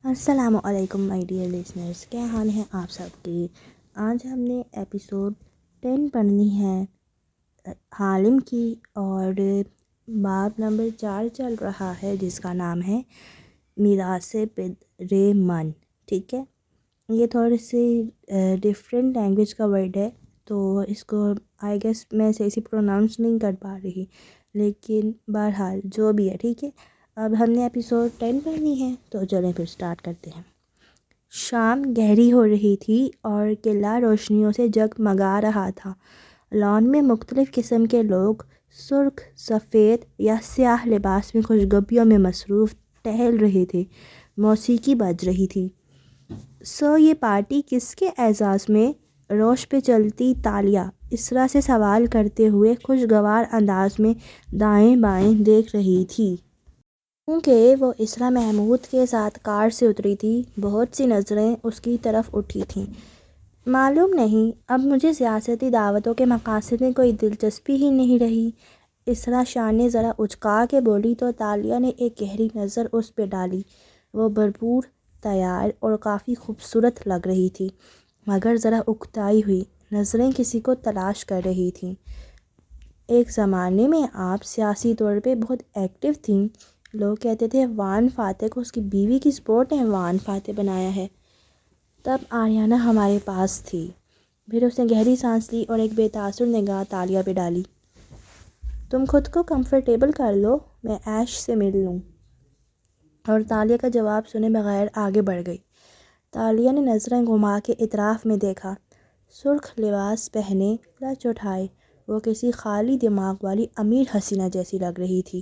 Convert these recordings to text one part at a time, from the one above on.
السلام علیکم my dear listeners, کیا حال ہیں آپ سب کے؟ آج ہم نے ایپیسوڈ 10 پڑھنی ہے حالم کی، اور باب نمبر 4 چل رہا ہے جس کا نام ہے میراث پدر من۔ ٹھیک ہے، یہ تھوڑی سی ڈفرینٹ لینگویج کا ورڈ ہے، تو اس کو آئی گیس میں صحیح پروناؤنس نہیں کر پا رہی، لیکن بہرحال جو بھی ہے ٹھیک ہے۔ اب ہم نے ایپیسوڈ 10 پڑھنی ہے، تو چلیں پھر سٹارٹ کرتے ہیں۔ شام گہری ہو رہی تھی اور قلعہ روشنیوں سے جگمگا رہا تھا۔ لان میں مختلف قسم کے لوگ سرخ، سفید یا سیاہ لباس میں خوشگبیوں میں مصروف ٹہل رہے تھے۔ موسیقی بج رہی تھی۔ یہ پارٹی کس کے اعزاز میں؟ روش پہ چلتی تالیہ اسرا سے سوال کرتے ہوئے خوشگوار انداز میں دائیں بائیں دیکھ رہی تھی۔ کیونکہ وہ اسرا محمود کے ساتھ کار سے اتری تھی، بہت سی نظریں اس کی طرف اٹھی تھیں۔ معلوم نہیں، اب مجھے سیاسی دعوتوں کے مقاصد میں کوئی دلچسپی ہی نہیں رہی، اسرا شانے ذرا اچکا کے بولی تو تالیہ نے ایک گہری نظر اس پہ ڈالی۔ وہ بھرپور، تیار اور کافی خوبصورت لگ رہی تھی، مگر ذرا اکتائی ہوئی نظریں کسی کو تلاش کر رہی تھیں۔ ایک زمانے میں آپ سیاسی طور پہ بہت ایکٹیو تھیں، لوگ کہتے تھے وان فاتح کو اس کی بیوی کی سپورٹ نے وان فاتح بنایا ہے۔ تب آریانہ ہمارے پاس تھی۔ پھر اس نے گہری سانس لی اور ایک بے تاثر نگاہ تالیہ پہ ڈالی۔ تم خود کو کمفرٹیبل کر لو، میں ایش سے مل لوں۔ اور تالیہ کا جواب سنے بغیر آگے بڑھ گئی۔ تالیہ نے نظریں گھما کے اطراف میں دیکھا۔ سرخ لباس پہنے، لچ اٹھائے، وہ کسی خالی دماغ والی امیر حسینہ جیسی لگ رہی تھی،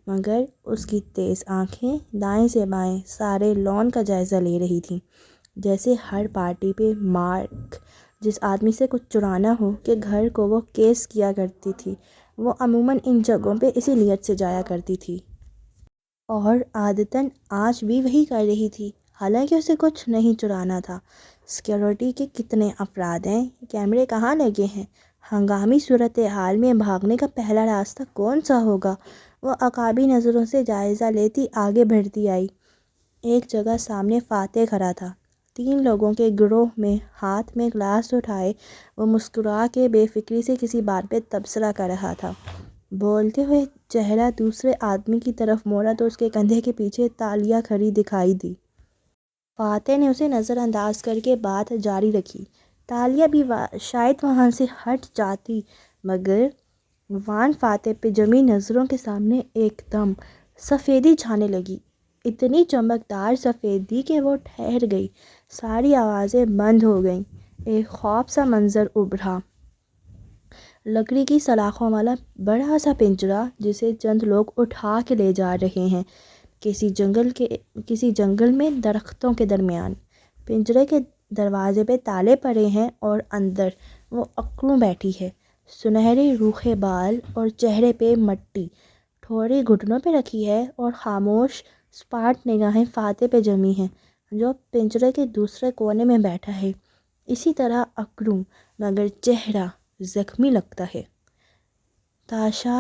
مگر اس کی تیز آنکھیں دائیں سے بائیں سارے لان کا جائزہ لے رہی تھیں، جیسے ہر پارٹی پہ مارک جس آدمی سے کچھ چرانا ہو کہ گھر کو وہ کیس کیا کرتی تھی، وہ عموماً ان جگہوں پہ اسی نیت سے جایا کرتی تھی۔ اور عادتاً آج بھی وہی کر رہی تھی، حالانکہ اسے کچھ نہیں چرانا تھا۔ سیکیورٹی کے کتنے افراد ہیں؟ کیمرے کہاں لگے ہیں؟ ہنگامی صورتحال میں بھاگنے کا پہلا راستہ کون سا ہوگا؟ وہ عقابی نظروں سے جائزہ لیتی آگے بڑھتی آئی۔ ایک جگہ سامنے فاتح کھڑا تھا، 3 لوگوں کے گروہ میں، ہاتھ میں گلاس اٹھائے وہ مسکرا کے بے فکری سے کسی بات پہ تبصرہ کر رہا تھا۔ بولتے ہوئے چہرہ دوسرے آدمی کی طرف موڑا تو اس کے کندھے کے پیچھے تالیہ کھڑی دکھائی دی۔ فاتح نے اسے نظر انداز کر کے بات جاری رکھی۔ تالیہ بھی شاید وہاں سے ہٹ جاتی، مگر وان فاتح پہ جمی نظروں کے سامنے ایک دم سفیدی چھانے لگی، اتنی چمکدار سفیدی کہ وہ ٹھہر گئی، ساری آوازیں بند ہو گئیں۔ ایک خواب سا منظر ابھرا، لکڑی کی سلاخوں والا بڑا سا پنجرا جسے چند لوگ اٹھا کے لے جا رہے ہیں کسی جنگل میں درختوں کے درمیان۔ پنجرے کے دروازے پہ تالے پڑے ہیں اور اندر وہ اکڑوں بیٹھی ہے، سنہرے روکھے بال اور چہرے پہ مٹی، ٹھوڑی گھٹنوں پہ رکھی ہے اور خاموش سپاٹ نگاہیں فاتح پہ جمی ہیں جو پنجرے کے دوسرے کونے میں بیٹھا ہے، اسی طرح اکڑوں مگر چہرہ زخمی لگتا ہے۔ تاشا،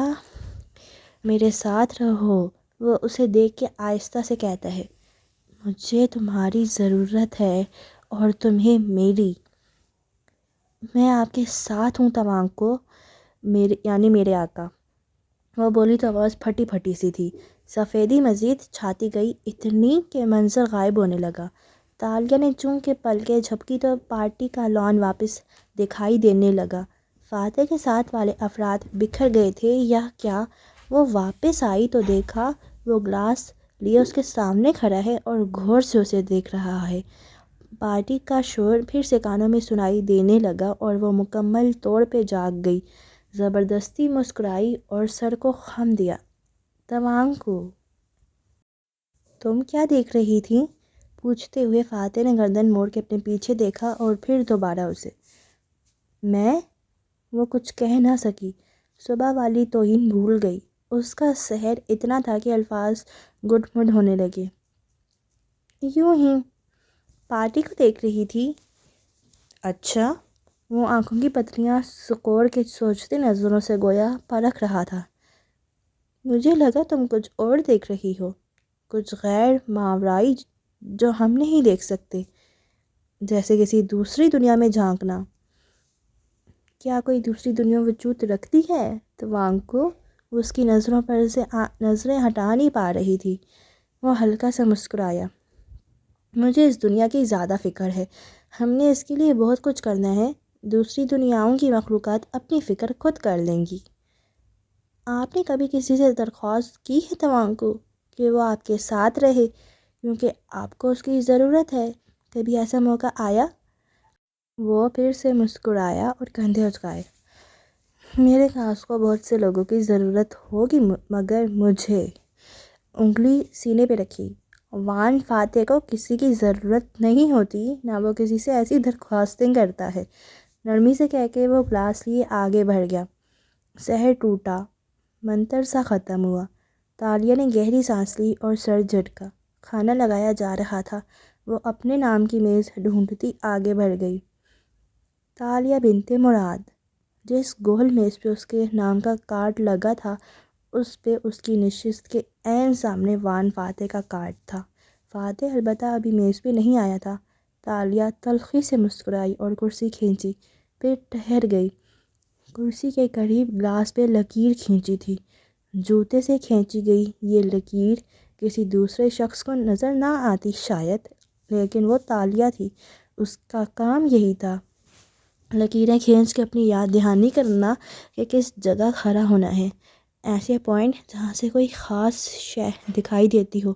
میرے ساتھ رہو، وہ اسے دیکھ کے آہستہ سے کہتا ہے۔ مجھے تمہاری ضرورت ہے اور تمہیں میری۔ میں آپ کے ساتھ ہوں تمام کو، میرے آقا۔ وہ بولی تو آواز پھٹی پھٹی سی تھی۔ سفیدی مزید چھاتی گئی، اتنی کہ منظر غائب ہونے لگا۔ تالیہ نے چونک کے پلکیں جھپکی تو پارٹی کا لان واپس دکھائی دینے لگا۔ فاتح کے ساتھ والے افراد بکھر گئے تھے یا کیا؟ وہ واپس آئی تو دیکھا وہ گلاس لیے اس کے سامنے کھڑا ہے اور غور سے اسے دیکھ رہا ہے۔ پارٹی کا شور پھر سے کانوں میں سنائی دینے لگا اور وہ مکمل طور پہ جاگ گئی، زبردستی مسکرائی اور سر کو خم دیا۔ تمام کو، تم کیا دیکھ رہی تھی؟ پوچھتے ہوئے فاتح نے گردن موڑ کے اپنے پیچھے دیکھا اور پھر دوبارہ اسے۔ میں؟ وہ کچھ کہہ نہ سکی، صبح والی توہین بھول گئی۔ اس کا سحر اتنا تھا کہ الفاظ گڈ مڈ ہونے لگے۔ یوں ہی پارٹی کو دیکھ رہی تھی۔ اچھا، وہ آنکھوں کی پتلیاں سکوڑ کے سوچتی نظروں سے گویا پرکھ رہا تھا۔ مجھے لگا تم کچھ اور دیکھ رہی ہو، کچھ غیر ماورائی جو ہم نہیں دیکھ سکتے، جیسے کسی دوسری دنیا میں جھانکنا۔ کیا کوئی دوسری دنیا وجود رکھتی ہے؟ توانگ کو اس کی نظروں پر سے نظریں ہٹا نہیں پا رہی تھی۔ وہ ہلکا سا مسکرایا۔ مجھے اس دنیا کی زیادہ فکر ہے، ہم نے اس کے لیے بہت کچھ کرنا ہے، دوسری دنیاؤں کی مخلوقات اپنی فکر خود کر لیں گی۔ آپ نے کبھی کسی سے درخواست کی ہے توانگ کو کہ وہ آپ کے ساتھ رہے کیونکہ آپ کو اس کی ضرورت ہے؟ کبھی ایسا موقع آیا؟ وہ پھر سے مسکرایا اور کندھے اچکائے۔ میرے خاص کو بہت سے لوگوں کی ضرورت ہوگی مگر مجھے۔ انگلی سینے پہ رکھی۔ وان فاتح کو کسی کی ضرورت نہیں ہوتی، نہ وہ کسی سے ایسی درخواستیں کرتا ہے، نرمی سے کہہ کے وہ گلاس لیے آگے بڑھ گیا۔ سحر ٹوٹا، منتر سا ختم ہوا۔ تالیہ نے گہری سانس لی اور سر جھٹکا۔ کھانا لگایا جا رہا تھا۔ وہ اپنے نام کی میز ڈھونڈتی آگے بڑھ گئی۔ تالیہ بنت مراد۔ جس گول میز پہ اس کے نام کا کارڈ لگا تھا اس پہ اس کی نشست کے عین سامنے وان فاتح کا کارڈ تھا۔ فاتح البتہ ابھی میز پہ نہیں آیا تھا۔ تالیہ تلخی سے مسکرائی اور کرسی کھینچی، پھر ٹھہر گئی۔ کرسی کے قریب گلاس پہ لکیر کھینچی تھی، جوتے سے کھینچی گئی۔ یہ لکیر کسی دوسرے شخص کو نظر نہ آتی شاید، لیکن وہ تالیہ تھی، اس کا کام یہی تھا، لکیریں کھینچ کے اپنی یاد دہانی کرنا کہ کس جگہ کھڑا ہونا ہے، ایسے پوائنٹ جہاں سے کوئی خاص شے دکھائی دیتی ہو۔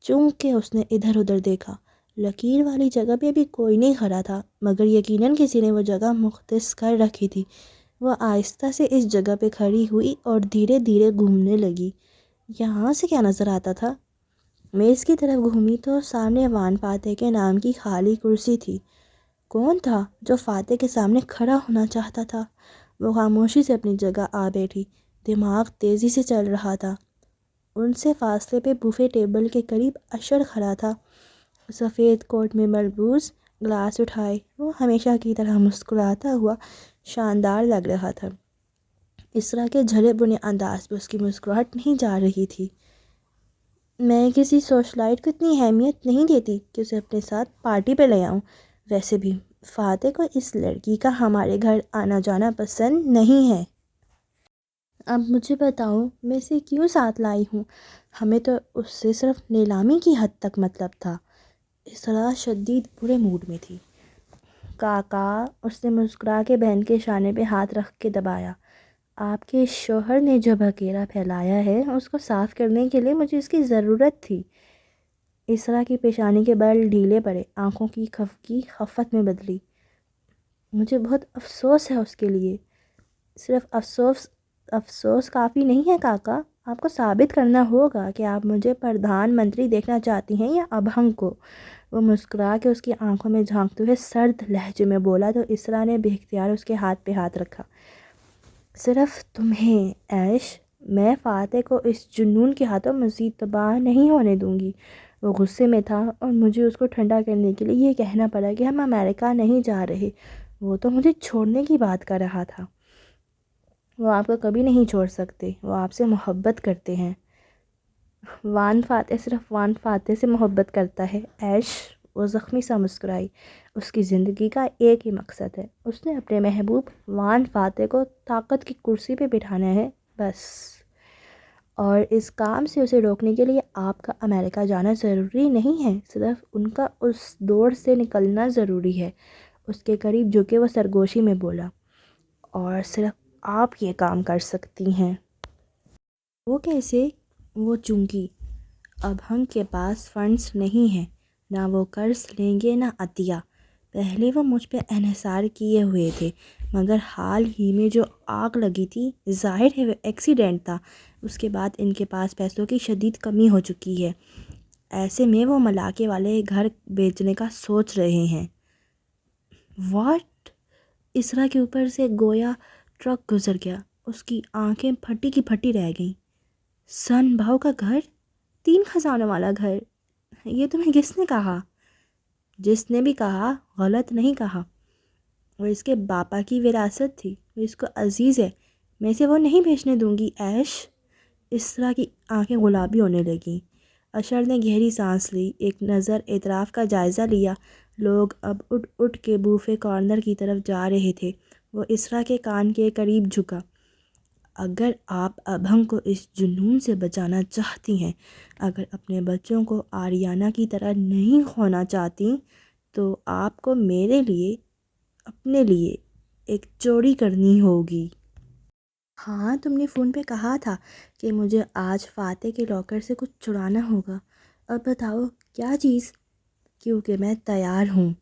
چونکہ اس نے ادھر ادھر دیکھا، لکیر والی جگہ پہ بھی کوئی نہیں کھڑا تھا، مگر یقیناً کسی نے وہ جگہ مختص کر رکھی تھی۔ وہ آہستہ سے اس جگہ پہ کھڑی ہوئی اور دھیرے دھیرے گھومنے لگی۔ یہاں سے کیا نظر آتا تھا؟ میز کی طرف گھومی تو سامنے وان فاتح کے نام کی خالی کرسی تھی۔ کون تھا جو فاتح کے سامنے کھڑا ہونا چاہتا تھا؟ وہ خاموشی سے اپنی جگہ آ بیٹھی۔ دماغ تیزی سے چل رہا تھا۔ ان سے فاصلے پہ بوفے ٹیبل کے قریب اشر کھڑا تھا، سفید کوٹ میں ملبوس، گلاس اٹھائے۔ وہ ہمیشہ کی طرح مسکراتا ہوا شاندار لگ رہا تھا۔ اسرا کے جھلے بنے انداز پہ اس کی مسکراہٹ نہیں جا رہی تھی۔ میں کسی سوشلائٹ کو اتنی اہمیت نہیں دیتی کہ اسے اپنے ساتھ پارٹی پہ لے آؤں۔ ویسے بھی فاتح کو اس لڑکی کا ہمارے گھر آنا جانا پسند نہیں ہے۔ اب مجھے بتاؤ میں اسے کیوں ساتھ لائی ہوں؟ ہمیں تو اس سے صرف نیلامی کی حد تک مطلب تھا۔ اسرا شدید برے موڈ میں تھی۔ کاکا، اس نے مسکرا کے بہن کے شانے پہ ہاتھ رکھ کے دبایا، آپ کے شوہر نے جو بکیرا پھیلایا ہے اس کو صاف کرنے کے لیے مجھے اس کی ضرورت تھی۔ اسرا کی پیشانی کے بال ڈھیلے پڑے، آنکھوں کی خفگی خفت میں بدلی۔ مجھے بہت افسوس ہے اس کے لیے۔ صرف افسوس کافی نہیں ہے کاکا، آپ کو ثابت کرنا ہوگا کہ آپ مجھے پردھان منتری دیکھنا چاہتی ہیں یا ابہنگ کو۔ وہ مسکرا کے اس کی آنکھوں میں جھانکتے ہوئے سرد لہجے میں بولا تو اسرا نے بے اختیار اس کے ہاتھ پہ ہاتھ رکھا۔ صرف تمہیں ایش، میں فاتح کو اس جنون کے ہاتھوں مزید تباہ نہیں ہونے دوں گی۔ وہ غصے میں تھا اور مجھے اس کو ٹھنڈا کرنے کے لیے یہ کہنا پڑا کہ ہم امریکہ نہیں جا رہے۔ وہ تو مجھے چھوڑنے کی بات کر رہا تھا۔ وہ آپ کو کبھی نہیں چھوڑ سکتے، وہ آپ سے محبت کرتے ہیں۔ وان فاتح صرف وان فاتح سے محبت کرتا ہے ایش، وہ زخمی سا مسکرائی۔ اس کی زندگی کا ایک ہی مقصد ہے، اس نے اپنے محبوب وان فاتح کو طاقت کی کرسی پہ بٹھانا ہے، بس۔ اور اس کام سے اسے روکنے کے لیے آپ کا امریکہ جانا ضروری نہیں ہے، صرف ان کا اس دور سے نکلنا ضروری ہے۔ اس کے قریب جھکے وہ سرگوشی میں بولا، اور صرف آپ یہ کام کر سکتی ہیں۔ وہ کیسے؟ وہ چونکی ابہنگ کے پاس فنڈز نہیں ہیں، نہ وہ قرض لیں گے نہ عطیہ۔ پہلے وہ مجھ پہ انحصار کیے ہوئے تھے، مگر حال ہی میں جو آگ لگی تھی ظاہر ہے وہ ایکسیڈنٹ تھا، اس کے بعد ان کے پاس پیسوں کی شدید کمی ہو چکی ہے، ایسے میں وہ ملاقے والے گھر بیچنے کا سوچ رہے ہیں۔ واٹ؟ اسرا کے اوپر سے گویا ٹرک گزر گیا، اس کی آنکھیں پھٹی کی پھٹی رہ گئیں۔ سن بھاؤ کا گھر؟ 3 خزانوں والا گھر؟ یہ تمہیں کس نے کہا؟ جس نے بھی کہا غلط نہیں کہا، وہ اس کے باپا کی وراثت تھی، وہ اس کو عزیز ہے، میں اسے وہ نہیں بیچنے دوں گی ایش۔ اسرا کی آنکھیں گلابی ہونے لگیں۔ اشر نے گہری سانس لی، ایک نظر اعتراف کا جائزہ لیا۔ لوگ اب اٹھ اٹھ کے بوفے کارنر کی طرف جا رہے تھے۔ وہ اسرا کے کان کے قریب جھکا۔ اگر آپ ابہم کو اس جنون سے بچانا چاہتی ہیں، اگر اپنے بچوں کو آریانہ کی طرح نہیں کھونا چاہتی، تو آپ کو میرے لیے، اپنے لیے ایک چوری کرنی ہوگی۔ ہاں، تم نے فون پہ کہا تھا کہ مجھے آج فاتح کے لاکر سے کچھ چرانا ہوگا۔ اب بتاؤ کیا چیز؟ کیونکہ میں تیار ہوں،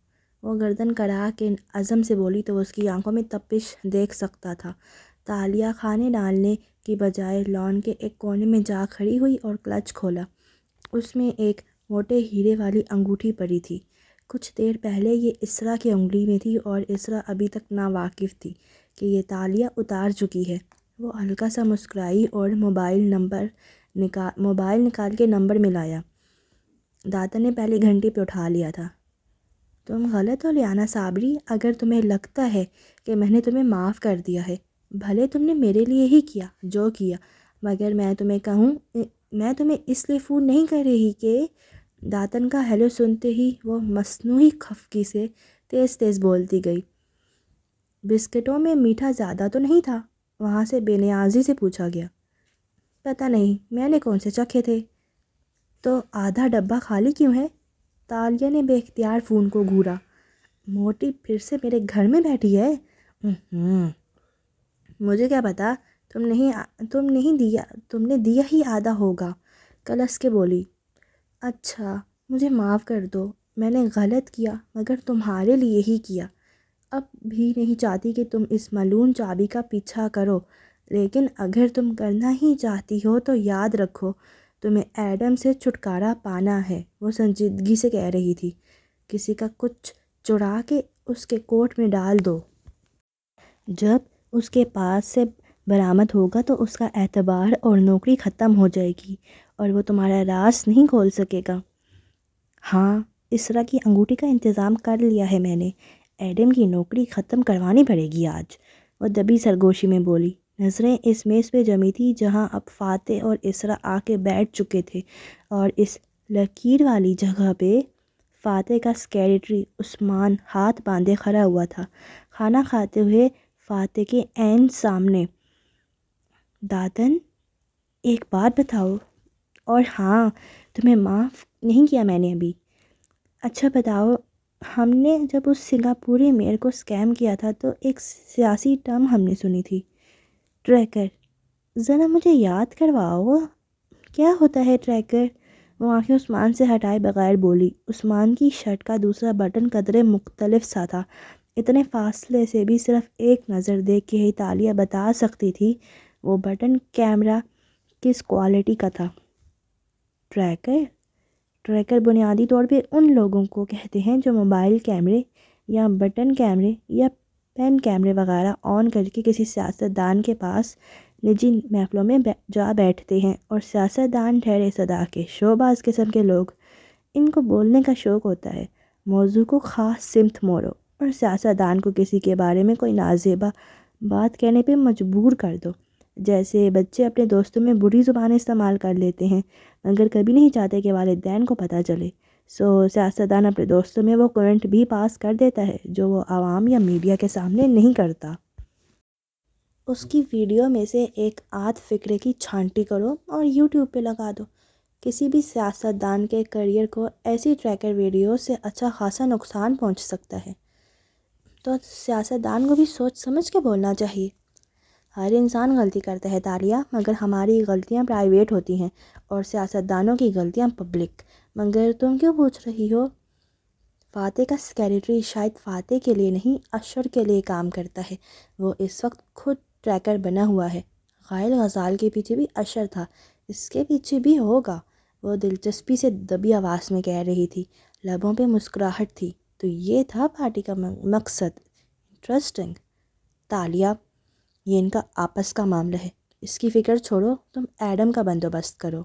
وہ گردن کڑا کے عزم سے بولی تو اس کی آنکھوں میں تپش دیکھ سکتا تھا۔ تالیہ کھانے ڈالنے کی بجائے لان کے ایک کونے میں جا کھڑی ہوئی اور کلچ کھولا۔ اس میں ایک موٹے ہیرے والی انگوٹھی پڑی تھی۔ کچھ دیر پہلے یہ اسرا کی انگلی میں تھی اور اسرا ابھی تک ناواقف تھی کہ یہ تالیہ اتار چکی ہے۔ وہ ہلکا سا مسکرائی اور موبائل نکال کے نمبر ملایا۔ داتن نے پہلے گھنٹی پہ اٹھا لیا تھا۔ تم غلط ہو لیانا صابری، اگر تمہیں لگتا ہے کہ میں نے تمہیں معاف کر دیا ہے، بھلے تم نے میرے لیے ہی کیا جو کیا، مگر میں تمہیں کہوں، میں تمہیں اس لیے فون نہیں کر رہی کہ… داتن کا ہیلو سنتے ہی وہ مصنوعی خفگی سے تیز تیز بولتی گئی۔ بسکٹوں میں میٹھا زیادہ تو نہیں تھا؟ وہاں سے بے نیازی سے پوچھا گیا۔ پتہ نہیں، میں نے کون سے چکھے تھے؟ تو آدھا ڈبہ خالی کیوں ہے؟ تالیہ نے بے اختیار فون کو گھورا۔ موٹی پھر سے میرے گھر میں بیٹھی ہے؟ مجھے کیا پتا، تم نے دیا ہی آدھا ہوگا، کلس کے بولی۔ اچھا، مجھے معاف کر دو، میں نے غلط کیا مگر تمہارے لیے ہی کیا۔ اب بھی نہیں چاہتی کہ تم اس ملعون چابی کا پیچھا کرو، لیکن اگر تم کرنا ہی چاہتی ہو تو یاد رکھو، تمہیں ایڈم سے چھٹکارا پانا ہے، وہ سنجیدگی سے کہہ رہی تھی۔ کسی کا کچھ چرا کے اس کے کوٹ میں ڈال دو۔ جب اس کے پاس سے برآمد ہوگا تو اس کا اعتبار اور نوکری ختم ہو جائے گی اور وہ تمہارا راز نہیں کھول سکے گا۔ ہاں، اسرا کی انگوٹھی کا انتظام کر لیا ہے میں نے، ایڈم کی نوکری ختم کروانی پڑے گی آج، وہ دبی سرگوشی میں بولی۔ نظریں اس میز پہ جمی تھی جہاں اب فاتح اور اسرا آ کے بیٹھ چکے تھے، اور اس لکیر والی جگہ پہ فاتح کا سیکریٹری عثمان ہاتھ باندھے کھڑا ہوا تھا، کھانا کھاتے ہوئے فاتح کے عین سامنے۔ داتن، ایک بات بتاؤ، اور ہاں، تمہیں معاف نہیں کیا میں نے ابھی۔ اچھا بتاؤ، ہم نے جب اس سنگاپوری میئر کو اسکیم کیا تھا تو ایک سیاسی ٹرم ہم نے سنی تھی، ٹریکر، ذرا مجھے یاد کرواؤ، کیا ہوتا ہے ٹریکر؟ وہ آنکھیں عثمان سے ہٹائے بغیر بولی۔ عثمان کی شرٹ کا دوسرا بٹن قدرے مختلف سا تھا، اتنے فاصلے سے بھی صرف ایک نظر دیکھ کے ہی تالیہ بتا سکتی تھی وہ بٹن کیمرہ کس کوالٹی کا تھا۔ ٹریکر بنیادی طور پہ ان لوگوں کو کہتے ہیں جو موبائل کیمرے یا بٹن کیمرے یا پین کیمرے وغیرہ آن کر کے کسی سیاستدان کے پاس نجی محفلوں میں جا بیٹھتے ہیں، اور سیاستدان ٹھہرے صدا کے شوباز قسم کے لوگ، ان کو بولنے کا شوق ہوتا ہے، موضوع کو خاص سمت موڑو اور سیاستدان کو کسی کے بارے میں کوئی نازیبا بات کہنے پہ مجبور کر دو، جیسے بچے اپنے دوستوں میں بری زبانیں استعمال کر لیتے ہیں مگر کبھی نہیں چاہتے کہ والدین کو پتہ چلے، سو سیاستدان اپنے دوستوں میں وہ کرنٹ بھی پاس کر دیتا ہے جو وہ عوام یا میڈیا کے سامنے نہیں کرتا۔ اس کی ویڈیو میں سے ایک آدھ فقرے کی چھانٹی کرو اور یوٹیوب پہ لگا دو۔ کسی بھی سیاستدان کے کیریئر کو ایسی ٹریکر ویڈیو سے اچھا خاصا نقصان پہنچ سکتا ہے، تو سیاستدان کو بھی سوچ سمجھ کے بولنا چاہیے۔ ہر انسان غلطی کرتا ہے تالیہ، مگر ہماری غلطیاں پرائیویٹ ہوتی ہیں اور سیاستدانوں کی غلطیاں پبلک۔ مگر تم کیوں پوچھ رہی ہو؟ فاتح کا سیکریٹری شاید فاتح کے لیے نہیں، اشر کے لیے کام کرتا ہے، وہ اس وقت خود ٹریکر بنا ہوا ہے۔ غائل غزال کے پیچھے بھی اشر تھا، اس کے پیچھے بھی ہوگا، وہ دلچسپی سے دبی آواز میں کہہ رہی تھی، لبوں پہ مسکراہٹ تھی۔ تو یہ تھا پارٹی کا مقصد؟ انٹرسٹنگ۔ تالیہ، یہ ان کا آپس کا معاملہ ہے، اس کی فکر چھوڑو، تم ایڈم کا بندوبست کرو۔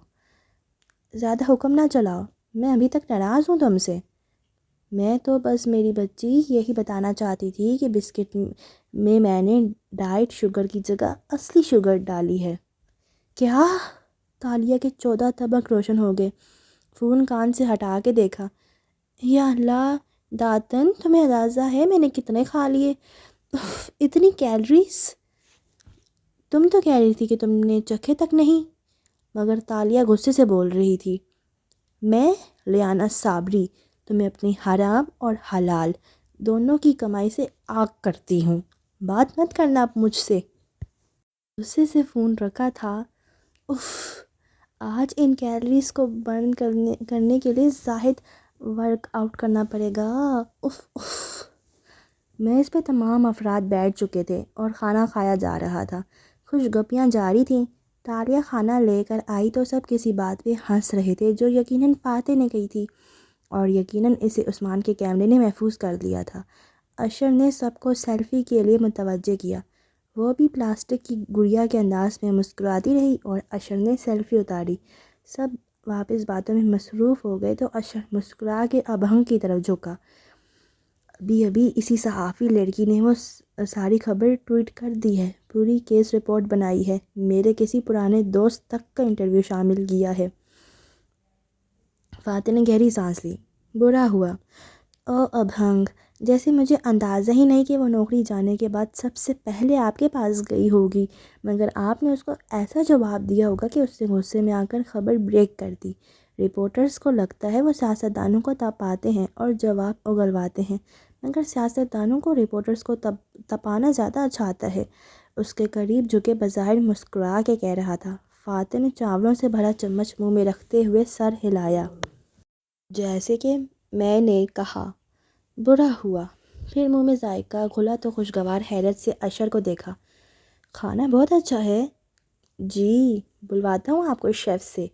زیادہ حکم نہ چلاؤ، میں ابھی تک ناراض ہوں تم سے۔ میں تو بس میری بچی یہی بتانا چاہتی تھی کہ بسکٹ میں نے ڈائٹ شوگر کی جگہ اصلی شوگر ڈالی ہے۔ کیا؟ تالیہ کے 14 طبق روشن ہو گئے۔ فون کان سے ہٹا کے دیکھا۔ یا اللہ داتن، تمہیں اندازہ ہے میں نے کتنے کھا لیے؟ اتنی کیلریز! تم تو کہہ رہی تھی کہ تم نے چکھے تک نہیں۔ مگر تالیہ غصے سے بول رہی تھی، میں لیانا صابری تمہیں اپنی حرام اور حلال دونوں کی کمائی سے آگ کرتی ہوں، بات مت کرنا اب مجھ سے۔ غصے سے فون رکھا تھا۔ اف، آج ان کیلریز کو برن کرنے کے لیے زاہد ورک آؤٹ کرنا پڑے گا۔ If if. میز پہ تمام افراد بیٹھ چکے تھے اور کھانا کھایا جا رہا تھا۔ خوشگپیاں جاری تھیں۔ تالیہ کھانا لے کر آئی تو سب کسی بات پہ ہنس رہے تھے جو یقیناً فاتح نے کہی تھی، اور یقیناً اسے عثمان کے کیمرے نے محفوظ کر لیا تھا۔ اشر نے سب کو سیلفی کے لیے متوجہ کیا۔ وہ بھی پلاسٹک کی گڑیا کے انداز میں مسکراتی رہی اور اشر نے سیلفی اتاری۔ سب واپس باتوں میں مصروف ہو گئے تو اشر مسکرا کے ابہنگ کی طرف جھکا۔ ابھی اسی صحافی لڑکی نے وہ ساری خبر ٹویٹ کر دی ہے، پوری کیس رپورٹ بنائی ہے، میرے کسی پرانے دوست تک کا انٹرویو شامل کیا ہے۔ فاتح نے گہری سانس لی۔ برا ہوا۔ او ابہنگ، جیسے مجھے اندازہ ہی نہیں کہ وہ نوکری جانے کے بعد سب سے پہلے آپ کے پاس گئی ہوگی، مگر آپ نے اس کو ایسا جواب دیا ہوگا کہ اس نے غصے میں آ کر خبر بریک کر دی۔ رپورٹرز کو لگتا ہے وہ سیاستدانوں کو تپاتے ہیں اور جواب اگلواتے ہیں، مگر سیاستدانوں کو رپورٹرز کو تپانا زیادہ اچھا آتا ہے۔ اس کے قریب جھکے بظاہر مسکرا کے کہہ رہا تھا۔ فاتح نے چاولوں سے بھرا چمچ منہ میں رکھتے ہوئے سر ہلایا، جیسے کہ میں نے کہا برا ہوا۔ پھر منہ میں ذائقہ گھلا تو خوشگوار حیرت سے اشر کو دیکھا۔ کھانا بہت اچھا ہے جی، بلواتا ہوں آپ کو شیف سے۔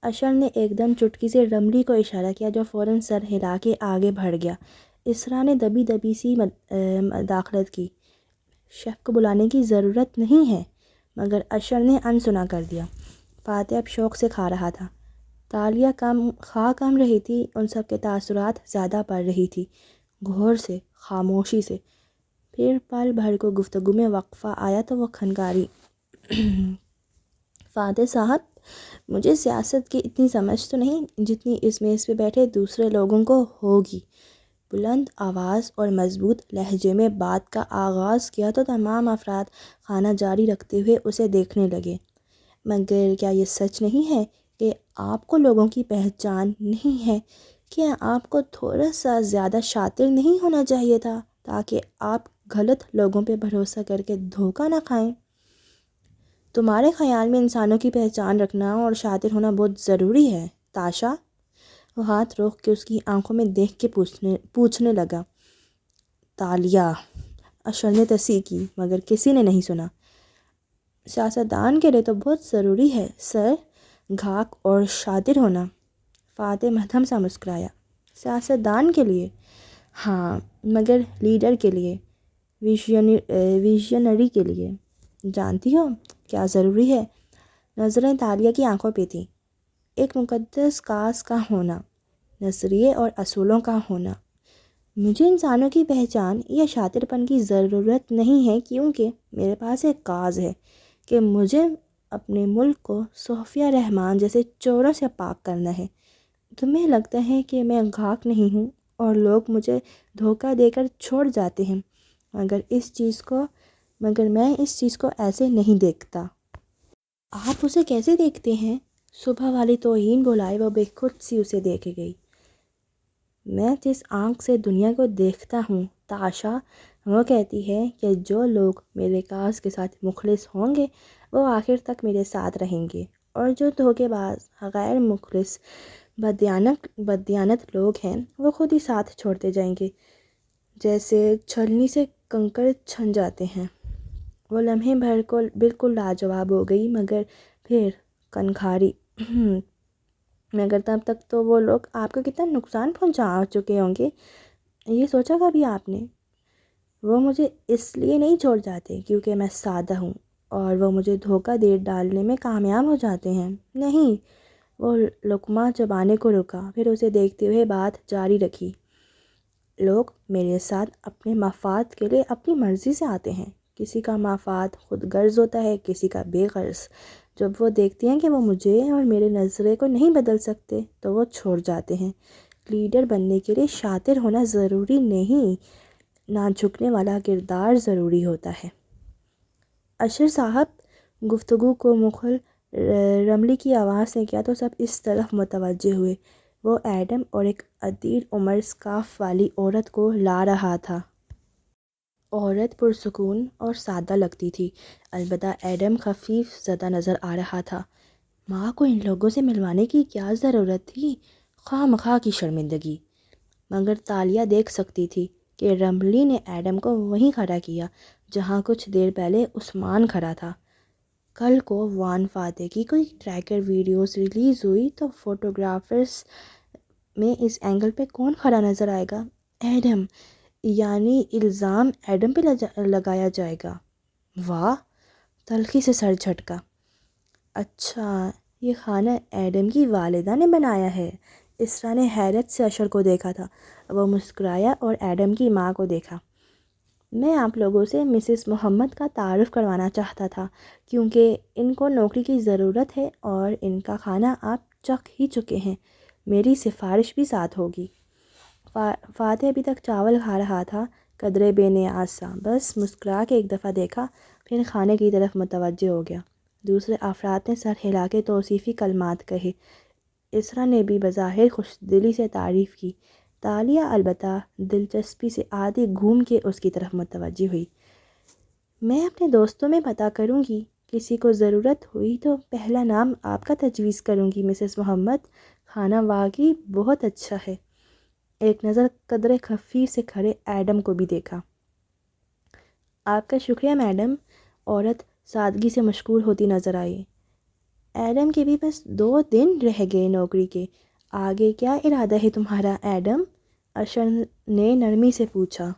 اشر نے ایک دم چٹکی سے رملی کو اشارہ کیا جو فوراً سر ہلا کے آگے بڑھ گیا۔ اسرا نے دبی دبی سی مداخلت کی، شیف کو بلانے کی ضرورت نہیں ہے، مگر اشر نے انسنا کر دیا۔ فاتح اب شوق سے کھا رہا تھا۔ تالیہ کم رہی تھی، ان سب کے تاثرات زیادہ بڑھ رہی تھی، غور سے، خاموشی سے۔ پھر پل بھر کو گفتگو میں وقفہ آیا تو وہ کھنکاری، فاتح صاحب، مجھے سیاست کی اتنی سمجھ تو نہیں جتنی اس میز پہ بیٹھے دوسرے لوگوں کو ہوگی۔ بلند آواز اور مضبوط لہجے میں بات کا آغاز کیا تو تمام افراد کھانا جاری رکھتے ہوئے اسے دیکھنے لگے۔ مگر کیا یہ سچ نہیں ہے کہ آپ کو لوگوں کی پہچان نہیں ہے؟ کیا آپ کو تھوڑا سا زیادہ شاطر نہیں ہونا چاہیے تھا تاکہ آپ غلط لوگوں پہ بھروسہ کر کے دھوکہ نہ کھائیں؟ تمہارے خیال میں انسانوں کی پہچان رکھنا اور شاطر ہونا بہت ضروری ہے تاشا؟ وہ ہاتھ روک کے اس کی آنکھوں میں دیکھ کے پوچھنے لگا۔ تالیہ، اشر نے تصحیح کی مگر کسی نے نہیں سنا۔ سیاستدان کے لیے تو بہت ضروری ہے سر، گھاک اور شاطر ہونا۔ فاتح مدھم سا مسکرایا۔ سیاستدان کے لیے؟ ہاں، مگر لیڈر کے لیے، ویژنری کے لیے، جانتی ہو کیا ضروری ہے؟ نظریں تالیہ کی آنکھوں پہ تھیں۔ ایک مقدس کاس کا ہونا، نظریے اور اصولوں کا ہونا۔ مجھے انسانوں کی پہچان یا شاطر پن کی ضرورت نہیں ہے، کیونکہ میرے پاس ایک کاز ہے کہ مجھے اپنے ملک کو صوفیہ رحمان جیسے چوروں سے پاک کرنا ہے۔ تمہیں لگتا ہے کہ میں گھاک نہیں ہوں اور لوگ مجھے دھوکہ دے کر چھوڑ جاتے ہیں، مگر میں اس چیز کو ایسے نہیں دیکھتا۔ آپ اسے کیسے دیکھتے ہیں؟ صبح والی توہین بھلائے وہ بے خود سی اسے دیکھے گئی۔ میں جس آنکھ سے دنیا کو دیکھتا ہوں تاشا، وہ کہتی ہے کہ جو لوگ میرے کاز کے ساتھ مخلص ہوں گے وہ آخر تک میرے ساتھ رہیں گے، اور جو دھوکے باز، غیر مخلص، بددیانت لوگ ہیں وہ خود ہی ساتھ چھوڑتے جائیں گے، جیسے چھلنی سے کنکر چھن جاتے ہیں۔ وہ لمحے بھر کو بالکل لاجواب ہو گئی، مگر پھر کنکھاری، مگر تب تک تو وہ لوگ آپ کو کتنا نقصان پہنچا چکے ہوں گے، یہ سوچا کبھی آپ نے؟ وہ مجھے اس لیے نہیں چھوڑ جاتے کیونکہ میں سادہ ہوں اور وہ مجھے دھوکہ دے ڈالنے میں کامیاب ہو جاتے ہیں، نہیں۔ وہ لقمہ چبانے کو رکا، پھر اسے دیکھتے ہوئے بات جاری رکھی۔ لوگ میرے ساتھ اپنے مفاد کے لیے اپنی مرضی سے آتے ہیں، کسی کا مفاد خود غرض ہوتا ہے، کسی کا بے غرض، جب وہ دیکھتی ہیں کہ وہ مجھے اور میرے نظریے کو نہیں بدل سکتے تو وہ چھوڑ جاتے ہیں۔ لیڈر بننے کے لیے شاطر ہونا ضروری نہیں، نہ جھکنے والا کردار ضروری ہوتا ہے۔ اشر صاحب گفتگو کو مخل رملی کی آواز نے کیا تو سب اس طرف متوجہ ہوئے۔ وہ ایڈم اور ایک عدید عمر اسکارف والی عورت کو لا رہا تھا۔ عورت پرسکون اور سادہ لگتی تھی، البتہ ایڈم خفیف زدہ نظر آ رہا تھا۔ ماں کو ان لوگوں سے ملوانے کی کیا ضرورت تھی؟ خواہ مخواہ کی شرمندگی۔ مگر تالیہ دیکھ سکتی تھی کہ رملی نے ایڈم کو وہیں کھڑا کیا جہاں کچھ دیر پہلے عثمان کھڑا تھا۔ کل کو وان فاتح کی کوئی ٹریکر ویڈیوز ریلیز ہوئی تو فوٹوگرافرز میں اس اینگل پہ کون کھڑا نظر آئے گا؟ ایڈم، یعنی الزام ایڈم پہ لگایا جائے گا۔ واہ! تلخی سے سر جھٹکا۔ اچھا، یہ کھانا ایڈم کی والدہ نے بنایا ہے؟ اسرا نے حیرت سے اشر کو دیکھا تھا۔ وہ مسکرایا اور ایڈم کی ماں کو دیکھا۔ میں آپ لوگوں سے مسز محمد کا تعارف کروانا چاہتا تھا کیونکہ ان کو نوکری کی ضرورت ہے اور ان کا کھانا آپ چکھ ہی چکے ہیں۔ میری سفارش بھی ساتھ ہوگی۔ فاتح ابھی تک چاول کھا رہا تھا، قدرے بے نیاز سا، بس مسکرا کے ایک دفعہ دیکھا، پھر کھانے کی طرف متوجہ ہو گیا۔ دوسرے افراد نے سر ہلا کے توصیفی کلمات کہے۔ اسرا نے بھی بظاہر خوش دلی سے تعریف کی۔ تالیہ البتہ دلچسپی سے آدھی گھوم کے اس کی طرف متوجہ ہوئی۔ میں اپنے دوستوں میں پتہ کروں گی، کسی کو ضرورت ہوئی تو پہلا نام آپ کا تجویز کروں گی مسز محمد۔ کھانا واقعی بہت اچھا ہے۔ ایک نظر قدرے خفیف سے کھڑے ایڈم کو بھی دیکھا۔ آپ کا شکریہ میڈم، عورت سادگی سے مشغول ہوتی نظر آئی۔ ایڈم کے بھی بس 2 دن رہ گئے نوکری کے، آگے کیا ارادہ ہے تمہارا ایڈم؟ اشر نے نرمی سے پوچھا۔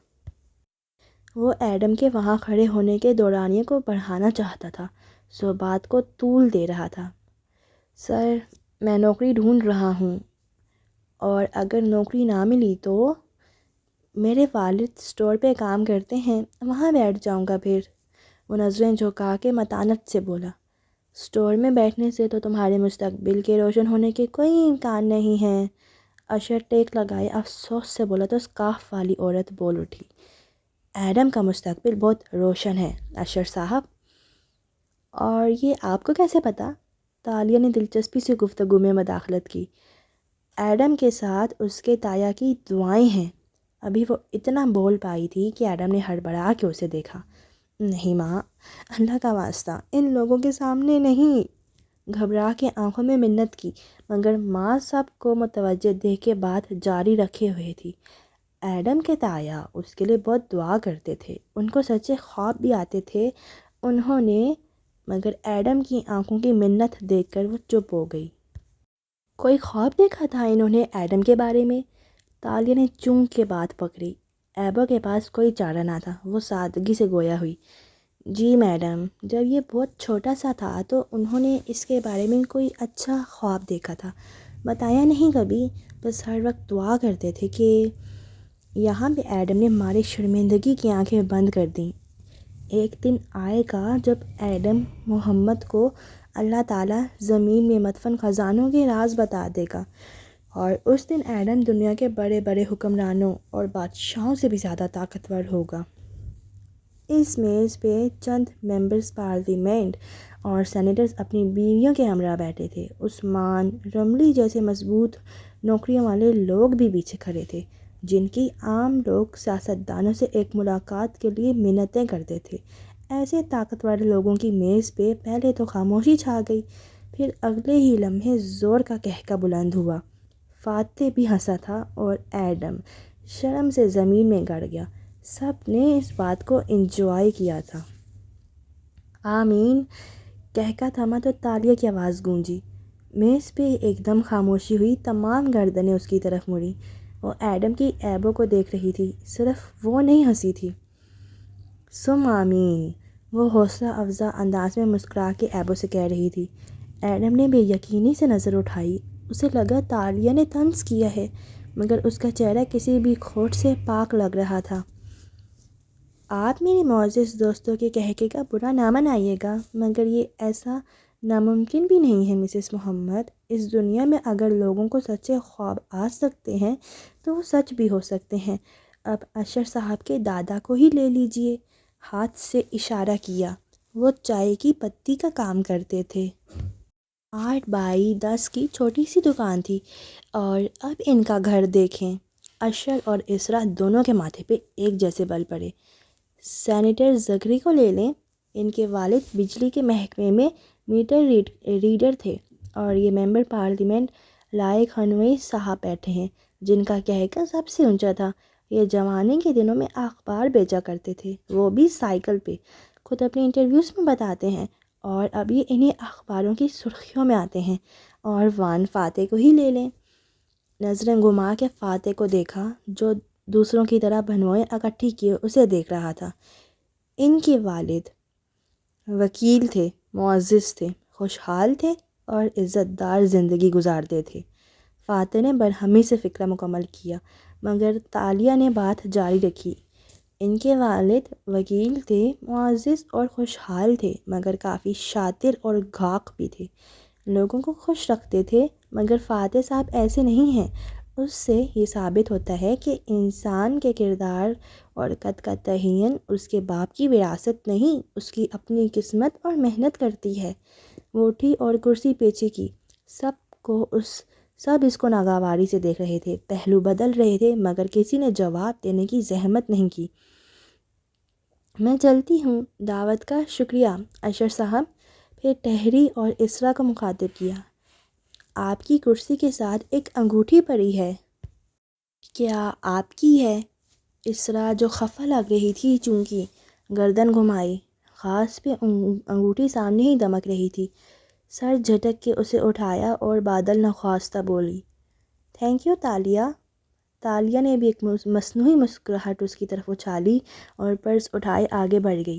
وہ ایڈم کے وہاں کھڑے ہونے کے دورانیے کو بڑھانا چاہتا تھا، سو بات کو طول دے رہا تھا۔ سر، میں نوکری ڈھونڈ رہا ہوں، اور اگر نوکری نہ ملی تو میرے والد اسٹور پہ کام کرتے ہیں، وہاں بیٹھ جاؤں گا پھر۔ وہ نظریں جھکا کے متانت سے بولا۔ اسٹور میں بیٹھنے سے تو تمہارے مستقبل کے روشن ہونے کے کوئی امکان نہیں ہے۔ اشر ٹیک لگائے افسوس سے بولا تو اسکارف والی عورت بول اٹھی۔ ایڈم کا مستقبل بہت روشن ہے اشر صاحب۔ اور یہ آپ کو کیسے پتہ؟ تالیہ نے دلچسپی سے گفتگو میں مداخلت کی۔ ایڈم کے ساتھ اس کے تایا کی دعائیں ہیں۔ ابھی وہ اتنا بول پائی تھی کہ ایڈم نے ہڑبڑا کے اسے دیکھا۔ نہیں ماں، اللہ کا واسطہ ان لوگوں کے سامنے نہیں۔ گھبرا کے آنکھوں میں منت کی، مگر ماں سب کو متوجہ دیکھ کے بات جاری رکھے ہوئے تھی۔ ایڈم کے تایا اس کے لیے بہت دعا کرتے تھے، ان کو سچے خواب بھی آتے تھے۔ انہوں نے مگر ایڈم کی آنکھوں کی منت دیکھ کر وہ چپ ہو گئی۔ کوئی خواب دیکھا تھا انہوں نے ایڈم کے بارے میں؟ تالیہ نے چونک کے بات پکڑی۔ ایبو کے پاس کوئی چارہ نہ تھا، وہ سادگی سے گویا ہوئی۔ جی میڈم، جب یہ بہت چھوٹا سا تھا تو انہوں نے اس کے بارے میں کوئی اچھا خواب دیکھا تھا، بتایا نہیں کبھی، بس ہر وقت دعا کرتے تھے کہ… یہاں پہ ایڈم نے مارے شرمندگی کی آنکھیں بند کر دیں۔ ایک دن آئے گا جب ایڈم محمد کو اللہ تعالیٰ زمین میں مدفن خزانوں کے راز بتا دے گا، اور اس دن ایڈم دنیا کے بڑے بڑے حکمرانوں اور بادشاہوں سے بھی زیادہ طاقتور ہوگا۔ اس میز پہ چند ممبرز پارلیمنٹ اور سینیٹرز اپنی بیویوں کے ہمراہ بیٹھے تھے۔ عثمان، رملی جیسے مضبوط نوکریوں والے لوگ بھی پیچھے کھڑے تھے، جن کی عام لوگ سیاستدانوں سے ایک ملاقات کے لیے منتیں کرتے تھے۔ ایسے طاقتور لوگوں کی میز پہ پہلے تو خاموشی چھا گئی، پھر اگلے ہی لمحے زور کا قہقہ بلند ہوا۔ فاتح بھی ہنسا تھا اور ایڈم شرم سے زمین میں گڑ گیا۔ سب نے اس بات کو انجوائے کیا تھا۔ آمین! قہقہ تھما تو تالیہ کی آواز گونجی۔ میز پہ ایک دم خاموشی ہوئی، تمام گردنیں اس کی طرف مڑیں۔ وہ ایڈم کی ایبو کو دیکھ رہی تھی، صرف وہ نہیں ہنسی تھی۔ سم آمین! وہ حوصلہ افزا انداز میں مسکرا کے ایبو سے کہہ رہی تھی۔ ایڈم نے بے یقینی سے نظر اٹھائی، اسے لگا تالیہ نے طنز کیا ہے، مگر اس کا چہرہ کسی بھی کھوٹ سے پاک لگ رہا تھا۔ آپ میرے معزز دوستوں کے قہقہے کا برا نہ منائیے گا، مگر یہ ایسا ناممکن بھی نہیں ہے مسز محمد، اس دنیا میں اگر لوگوں کو سچے خواب آ سکتے ہیں تو وہ سچ بھی ہو سکتے ہیں۔ اب اشر صاحب کے دادا کو ہی لے لیجئے۔ ہاتھ سے اشارہ کیا۔ وہ چائے کی پتی کا کام کرتے تھے۔ 8x10 کی چھوٹی سی دکان تھی، اور اب ان کا گھر دیکھیں۔ اشر اور اسرا دونوں کے ماتھے پہ ایک جیسے بل پڑے۔ سینیٹر زکری کو لے لیں، ان کے والد بجلی کے محکمے میں میٹر ریڈر تھے، اور یہ ممبر پارلیمنٹ لائق خانوئی صاحب بیٹھے ہیں جن کا کہکہ سب سے اونچا تھا۔ یہ جوانی کے دنوں میں اخبار بیچا کرتے تھے، وہ بھی سائیکل پہ، خود اپنے انٹرویوز میں بتاتے ہیں، اور اب یہ انہیں اخباروں کی سرخیوں میں آتے ہیں۔ اور وان فاتح کو ہی لے لیں۔ نظریں گھما کے فاتح کو دیکھا جو دوسروں کی طرح بنوئیں اکٹھی کیے اسے دیکھ رہا تھا۔ ان کے والد وکیل تھے، معزز تھے، خوشحال تھے اور عزت دار زندگی گزارتے تھے۔ فاتح نے برہمی سے فکرہ مکمل کیا، مگر تالیہ نے بات جاری رکھی۔ ان کے والد وکیل تھے، معزز اور خوشحال تھے، مگر کافی شاطر اور گھاق بھی تھے، لوگوں کو خوش رکھتے تھے، مگر فاتح صاحب ایسے نہیں ہیں۔ اس سے یہ ثابت ہوتا ہے کہ انسان کے کردار اور قد کا تعین اس کے باپ کی وراثت نہیں، اس کی اپنی قسمت اور محنت کرتی ہے۔ وہ اٹھی اور کرسی پیچھے کی۔ سب اس کو ناگواری سے دیکھ رہے تھے، پہلو بدل رہے تھے، مگر کسی نے جواب دینے کی زحمت نہیں کی۔ میں چلتی ہوں، دعوت کا شکریہ اشر صاحب۔ پھر ٹہری اور اسرا کو مخاطب کیا۔ آپ کی کرسی کے ساتھ ایک انگوٹھی پڑی ہے۔ کیا آپ کی ہے؟ اسرا جو خفا لگ رہی تھی چونکہ گردن گھمائی، خاص پہ انگوٹھی سامنے ہی دمک رہی تھی، سر جھٹک کے اسے اٹھایا اور بادل نخواستہ بولی، تھینک یو تالیہ۔ تالیہ نے بھی ایک مصنوعی مسکراہٹ اس کی طرف اچھالی اور پرس اٹھائے آگے بڑھ گئی۔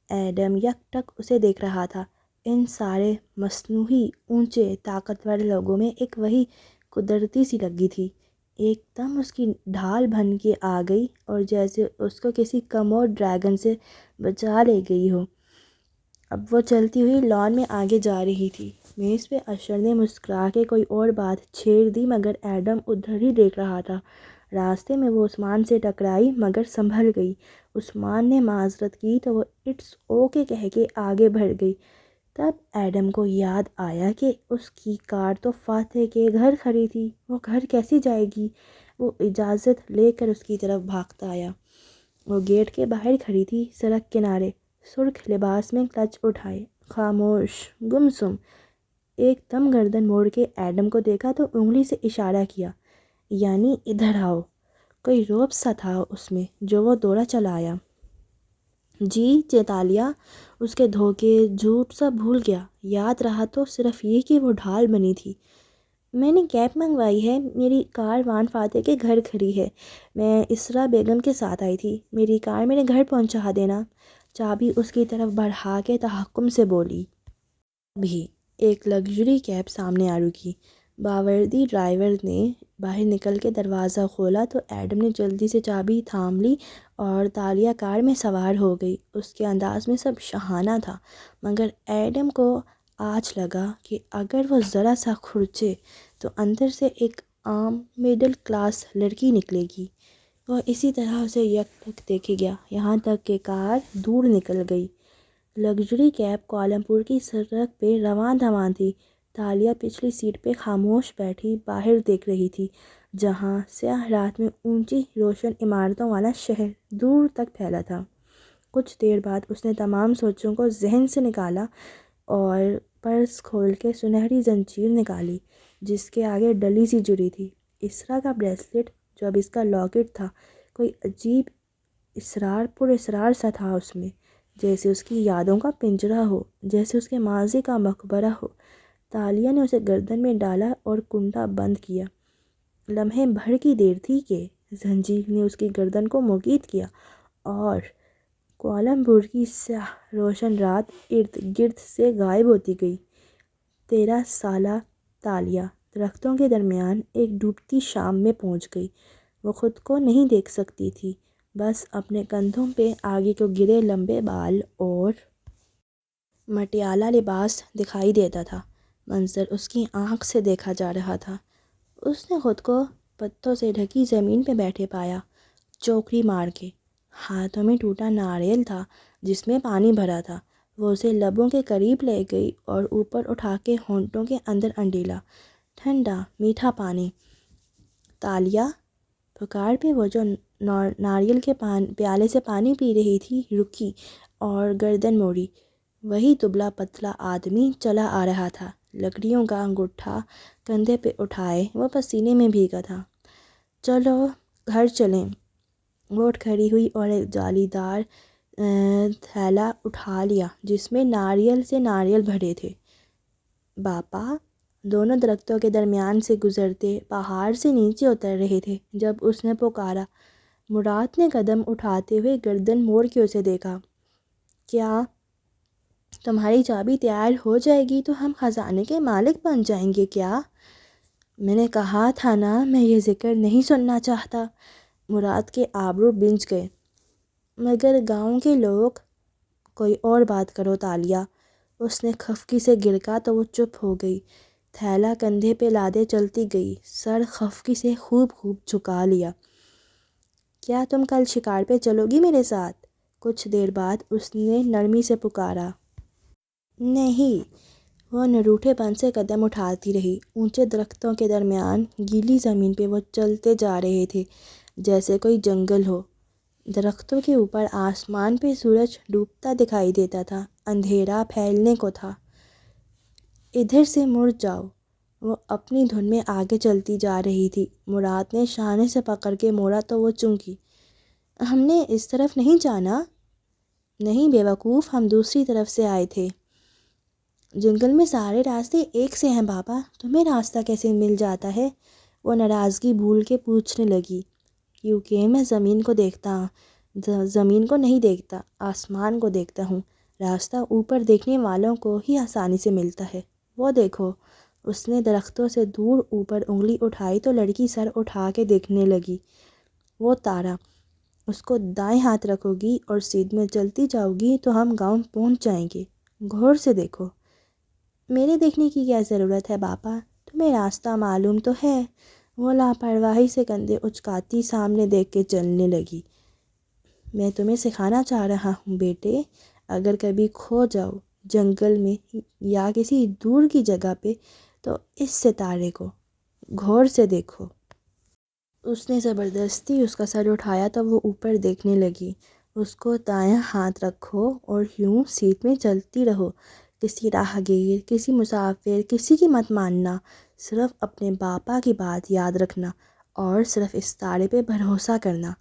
ایڈم یک ٹک اسے دیکھ رہا تھا۔ ان سارے مصنوعی اونچے طاقتور لوگوں میں ایک وہی قدرتی سی لگی تھی، ایک دم اس کی ڈھال بن کے آ گئی اور جیسے اس کو کسی کمور ڈریگن سے بچا لے گئی ہو۔ اب وہ چلتی ہوئی لان میں آگے جا رہی تھی۔ میز پہ اشر نے مسکرا کے کوئی اور بات چھیڑ دی، مگر ایڈم ادھر ہی دیکھ رہا تھا۔ راستے میں وہ عثمان سے ٹکرائی، مگر سنبھل گئی۔ عثمان نے معذرت کی تو وہ اٹس اوکے کہہ کے آگے بڑھ گئی۔ تب ایڈم کو یاد آیا کہ اس کی کار تو فاتح کے گھر کھڑی تھی، وہ گھر کیسے جائے گی؟ وہ اجازت لے کر اس کی طرف بھاگتا آیا۔ وہ گیٹ کے باہر کھڑی تھی، سڑک کنارے، سرخ لباس میں کلچ اٹھائے، خاموش، گمسم۔ ایک دم گردن موڑ کے ایڈم کو دیکھا تو انگلی سے اشارہ کیا، یعنی ادھر آؤ۔ کوئی رعب سا تھا اس میں جو وہ دوڑا چلا آیا۔ جی چیتالیہ اس کے دھوکے جھوٹ سب بھول گیا، یاد رہا تو صرف یہ کہ وہ ڈھال بنی تھی۔ میں نے کیب منگوائی ہے، میری کار وان فاتح کے گھر کھڑی ہے، میں اسرا بیگم کے ساتھ آئی تھی، میری کار میرے گھر پہنچا دینا۔ چابی اس کی طرف بڑھا کے تحکم سے بولی۔ بھی ایک لگژری کیب سامنے آ رکی۔ باوردی ڈرائیور نے باہر نکل کے دروازہ کھولا تو ایڈم نے جلدی سے چابی تھام لی اور تالیہ کار میں سوار ہو گئی۔ اس کے انداز میں سب شاہانہ تھا، مگر ایڈم کو آج لگا کہ اگر وہ ذرا سا کھرچے تو اندر سے ایک عام مڈل کلاس لڑکی نکلے گی۔ وہ اسی طرح اسے یک ٹک دیکھے گیا، یہاں تک کہ کار دور نکل گئی۔ لگژری کیب کوالالمپور کی سڑک پہ رواں دواں تھی۔ تالیہ پچھلی سیٹ پہ خاموش بیٹھی باہر دیکھ رہی تھی، جہاں سیاہ رات میں اونچی روشن عمارتوں والا شہر دور تک پھیلا تھا۔ کچھ دیر بعد اس نے تمام سوچوں کو ذہن سے نکالا اور پرس کھول کے سنہری زنجیر نکالی جس کے آگے ڈلی سی جڑی تھی، اسرا کا بریسلٹ جو اب اس کا لاکٹ تھا۔ کوئی عجیب پر اسرار سا تھا اس میں، جیسے اس کی یادوں کا پنجرہ ہو، جیسے اس کے ماضی کا مقبرہ ہو۔ تالیہ نے اسے گردن میں ڈالا اور کنڈا بند کیا۔ لمحے بھر کی دیر تھی کہ زنجیر نے اس کی گردن کو مقید کیا اور کوالالمپور کی سیاہ روشن رات ارد گرد سے غائب ہوتی گئی۔ 13 سالہ تالیہ درختوں کے درمیان ایک ڈوبتی شام میں پہنچ گئی۔ وہ خود کو نہیں دیکھ سکتی تھی، بس اپنے کندھوں پہ آگے کو گرے لمبے بال اور مٹیالہ لباس دکھائی دیتا تھا۔ منظر اس کی آنکھ سے دیکھا جا رہا تھا۔ اس نے خود کو پتوں سے ڈھکی زمین پہ بیٹھے پایا، چوکڑی مار کے۔ ہاتھوں میں ٹوٹا ناریل تھا جس میں پانی بھرا تھا۔ وہ اسے لبوں کے قریب لے گئی اور اوپر اٹھا کے ہونٹوں کے اندر انڈیلا۔ ٹھنڈا میٹھا پانی۔ تالیہ! پکار پہ وہ جو ناریل کے پیالے سے پانی پی رہی تھی رکی اور گردن موڑی۔ وہی دبلا پتلا آدمی چلا آ رہا تھا، لکڑیوں کا انگوٹھا کندھے پہ اٹھائے، وہ پسینے میں بھیگا تھا۔ چلو گھر چلیں۔ وہ اٹھ کھڑی ہوئی اور ایک جالی دار تھیلا اٹھا لیا جس میں ناریل سے ناریل بھرے تھے۔ باپا دونوں درختوں کے درمیان سے گزرتے پہاڑ سے نیچے اتر رہے تھے جب اس نے پکارا۔ مراد نے قدم اٹھاتے ہوئے گردن موڑ کے اسے دیکھا۔ کیا تمہاری چابی تیار ہو جائے گی تو ہم خزانے کے مالک بن جائیں گے کیا؟ میں نے کہا تھا نا میں یہ ذکر نہیں سننا چاہتا۔ مراد کے آبرو بنچ گئے۔ مگر گاؤں کے لوگ۔ کوئی اور بات کرو تالیہ۔ اس نے خفگی سے گرکا تو وہ چپ ہو گئی۔ تھیلا کندھے پہ لادے چلتی گئی، سر خفگی سے خوب جھکا لیا۔ کیا تم کل شکار پہ چلو گی میرے ساتھ؟ کچھ دیر بعد اس نے نرمی سے پکارا۔ نہیں۔ وہ نروٹھے پن سے قدم اٹھاتی رہی۔ اونچے درختوں کے درمیان گیلی زمین پہ وہ چلتے جا رہے تھے جیسے کوئی جنگل ہو۔ درختوں کے اوپر آسمان پہ سورج ڈوبتا دکھائی دیتا تھا، اندھیرا پھیلنے کو تھا۔ ادھر سے مڑ جاؤ۔ وہ اپنی دھن میں آگے چلتی جا رہی تھی۔ مراد نے شانے سے پکڑ کے موڑا تو وہ چونکی۔ ہم نے اس طرف نہیں جانا۔ نہیں بے وقوف، ہم دوسری طرف سے آئے تھے۔ جنگل میں سارے راستے ایک سے ہیں بابا، تمہیں راستہ کیسے مل جاتا ہے؟ وہ ناراضگی بھول کے پوچھنے لگی۔ کیونکہ میں زمین کو نہیں دیکھتا، آسمان کو دیکھتا ہوں۔ راستہ اوپر دیکھنے والوں کو ہی آسانی سے ملتا ہے۔ وہ دیکھو۔ اس نے درختوں سے دور اوپر انگلی اٹھائی تو لڑکی سر اٹھا کے دیکھنے لگی۔ وہ تارا۔ اس کو دائیں ہاتھ رکھو گی اور سیدھ میں چلتی جاؤ گی تو ہم گاؤں پہنچ جائیں گے۔ غور سے دیکھو۔ میرے دیکھنے کی کیا ضرورت ہے باپا، تمہیں راستہ معلوم تو ہے۔ وہ لاپرواہی سے کندھے اچکاتی سامنے دیکھ کے چلنے لگی۔ میں تمہیں سکھانا چاہ رہا ہوں بیٹے، اگر کبھی کھو جاؤ جنگل میں یا کسی دور کی جگہ پہ تو اس ستارے کو غور سے دیکھو۔ اس نے زبردستی اس کا سر اٹھایا تو وہ اوپر دیکھنے لگی۔ اس کو دایاں ہاتھ رکھو اور یوں سیدھ میں چلتی رہو۔ کسی راہگیر، کسی مسافر، کسی کی مت ماننا، صرف اپنے باپا کی بات یاد رکھنا اور صرف اس تارے پہ بھروسہ کرنا۔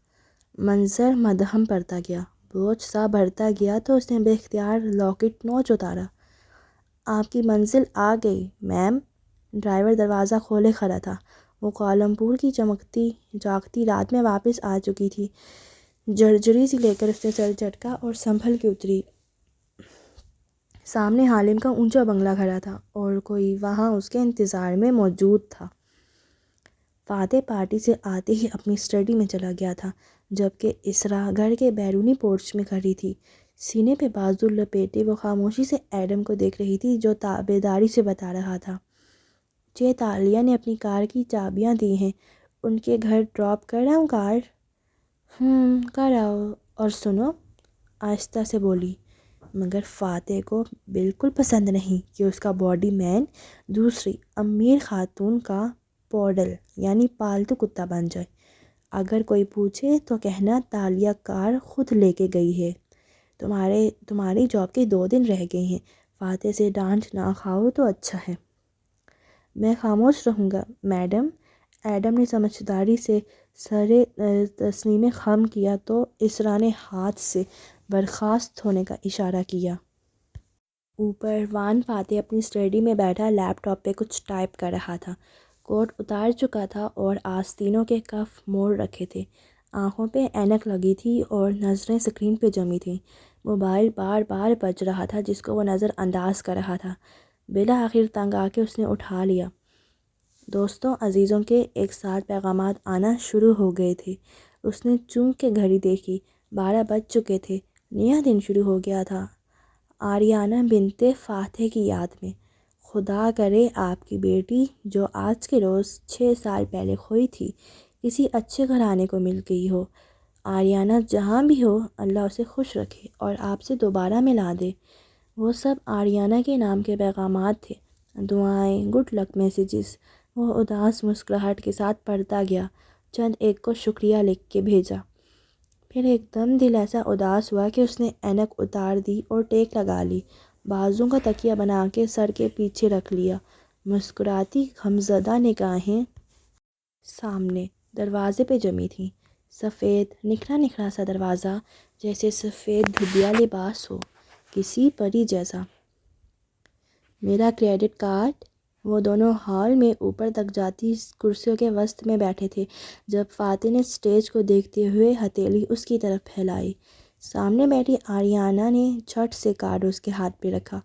منظر مدھم پڑتا گیا، بوجھ سا بڑھتا گیا تو اس نے بے اختیار لاکٹ نوچ اتارا۔ آپ کی منزل آ گئی میم۔ ڈرائیور دروازہ کھولے کھڑا تھا۔ وہ کوالالمپور کی چمکتی جاگتی رات میں واپس آ چکی تھی۔ جھرجھری سی لے کر اس نے سر جھٹکا اور سنبھل کے اتری۔ سامنے حالم کا اونچا بنگلہ کھڑا تھا اور کوئی وہاں اس کے انتظار میں موجود تھا۔ فاتح پارٹی سے آتے ہی اپنی اسٹڈی میں چلا گیا تھا، جبکہ اسرا گھر کے بیرونی پورچ میں کھڑی تھی۔ سینے پہ بازو لپیٹے وہ خاموشی سے ایڈم کو دیکھ رہی تھی جو تابعداری سے بتا رہا تھا۔ جے تالیہ نے اپنی کار کی چابیاں دی ہیں، ان کے گھر ڈراپ کر آؤں کار؟ کر آؤ۔ اور سنو، آہستہ سے بولی، مگر فاتح کو بالکل پسند نہیں کہ اس کا باڈی مین دوسری امیر خاتون کا پوڈل یعنی پالتو کتا بن جائے۔ اگر کوئی پوچھے تو کہنا تالیہ کار خود لے کے گئی ہے۔ تمہاری جاب کے 2 دن رہ گئے ہیں، فاتح سے ڈانٹ نہ کھاؤ تو اچھا ہے۔ میں خاموش رہوں گا میڈم۔ ایڈم نے سمجھداری سے سر تسلیم خم کیا تو اسرا نے ہاتھ سے برخاست ہونے کا اشارہ کیا۔ اوپر وان فاتح اپنی اسٹڈی میں بیٹھا لیپ ٹاپ پہ کچھ ٹائپ کر رہا تھا۔ کوٹ اتار چکا تھا اور آستینوں کے کف موڑ رکھے تھے۔ آنکھوں پہ اینک لگی تھی اور نظریں اسکرین پہ جمی تھیں۔ موبائل بار بار بج رہا تھا جس کو وہ نظر انداز کر رہا تھا۔ بالآخر تنگ آ کے اس نے اٹھا لیا۔ دوستوں عزیزوں کے ایک ساتھ پیغامات آنا شروع ہو گئے تھے۔ اس نے چونک کے گھڑی دیکھی، 12 بج چکے تھے، نیا دن شروع ہو گیا تھا۔ آریانہ بنت فاتح کی یاد میں۔ خدا کرے آپ کی بیٹی جو آج کے روز 6 سال پہلے کھوئی تھی کسی اچھے گھرانے کو مل گئی ہو۔ آریانہ جہاں بھی ہو اللہ اسے خوش رکھے اور آپ سے دوبارہ ملا دے۔ وہ سب آریانہ کے نام کے پیغامات تھے، دعائیں، گڈ لک میسیجز۔ وہ اداس مسکراہٹ کے ساتھ پڑھتا گیا، چند ایک کو شکریہ لکھ کے بھیجا۔ پھر ایک دم دل ایسا اداس ہوا کہ اس نے اینک اتار دی اور ٹیک لگا لی، بازوں کا تکیہ بنا کے سر کے پیچھے رکھ لیا، مسکراتی غمزدہ نگاہیں سامنے دروازے پہ جمی تھیں۔ سفید نکھرا نکھرا سا دروازہ، جیسے سفید دھبیا لباس ہو، کسی پری جیسا۔ میرا کریڈٹ کارڈ۔ وہ دونوں ہال میں اوپر تک جاتی کرسیوں کے وسط میں بیٹھے تھے جب فاتح نے اسٹیج کو دیکھتے ہوئے ہتھیلی اس کی طرف پھیلائی۔ سامنے بیٹھی آریانہ نے جھٹ سے کارڈ اس کے ہاتھ پہ رکھا۔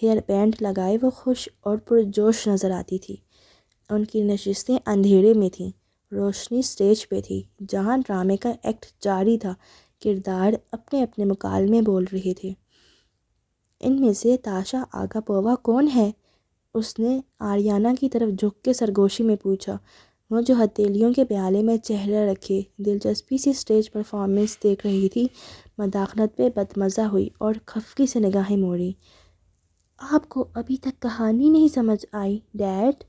ہیئر بینڈ لگائے وہ خوش اور پرجوش نظر آتی تھی۔ ان کی نشستیں اندھیرے میں تھیں، روشنی اسٹیج پہ تھی جہاں ڈرامے کا ایکٹ جاری تھا، کردار اپنے اپنے مکالمے بول رہے تھے۔ ان میں سے تاشا آگاپووا کون ہے؟ اس نے آریانہ کی طرف جھک کے سرگوشی میں پوچھا، وہ جو ہتھیلیوں کے پیالے میں چہرہ رکھے دلچسپی سے اسٹیج پرفارمنس دیکھ رہی تھی۔ مداخلت پہ بدمزہ ہوئی اور خفگی سے نگاہیں موڑی۔ آپ کو ابھی تک کہانی نہیں سمجھ آئی ڈیڈ؟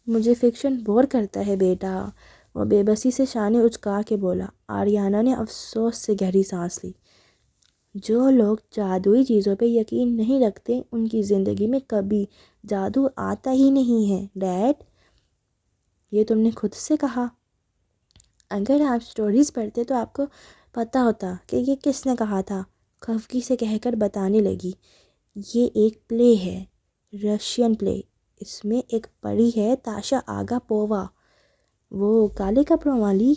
مجھے فکشن بور کرتا ہے بیٹا، وہ بے بسی سے شانے اچکا کے بولا۔ آریانہ نے افسوس سے گہری سانس لی۔ جو لوگ جادوئی چیزوں پہ یقین نہیں رکھتے ان کی زندگی میں کبھی جادو آتا ہی نہیں ہے ڈیڈ۔ یہ تم نے خود سے کہا؟ اگر آپ سٹوریز پڑھتے تو آپ کو پتہ ہوتا کہ یہ کس نے کہا تھا، خفگی سے کہہ کر بتانے لگی۔ یہ ایک پلے ہے، رشین پلے۔ اس میں ایک پری ہے تاشا آگاپووا، وہ کالے کپڑوں والی۔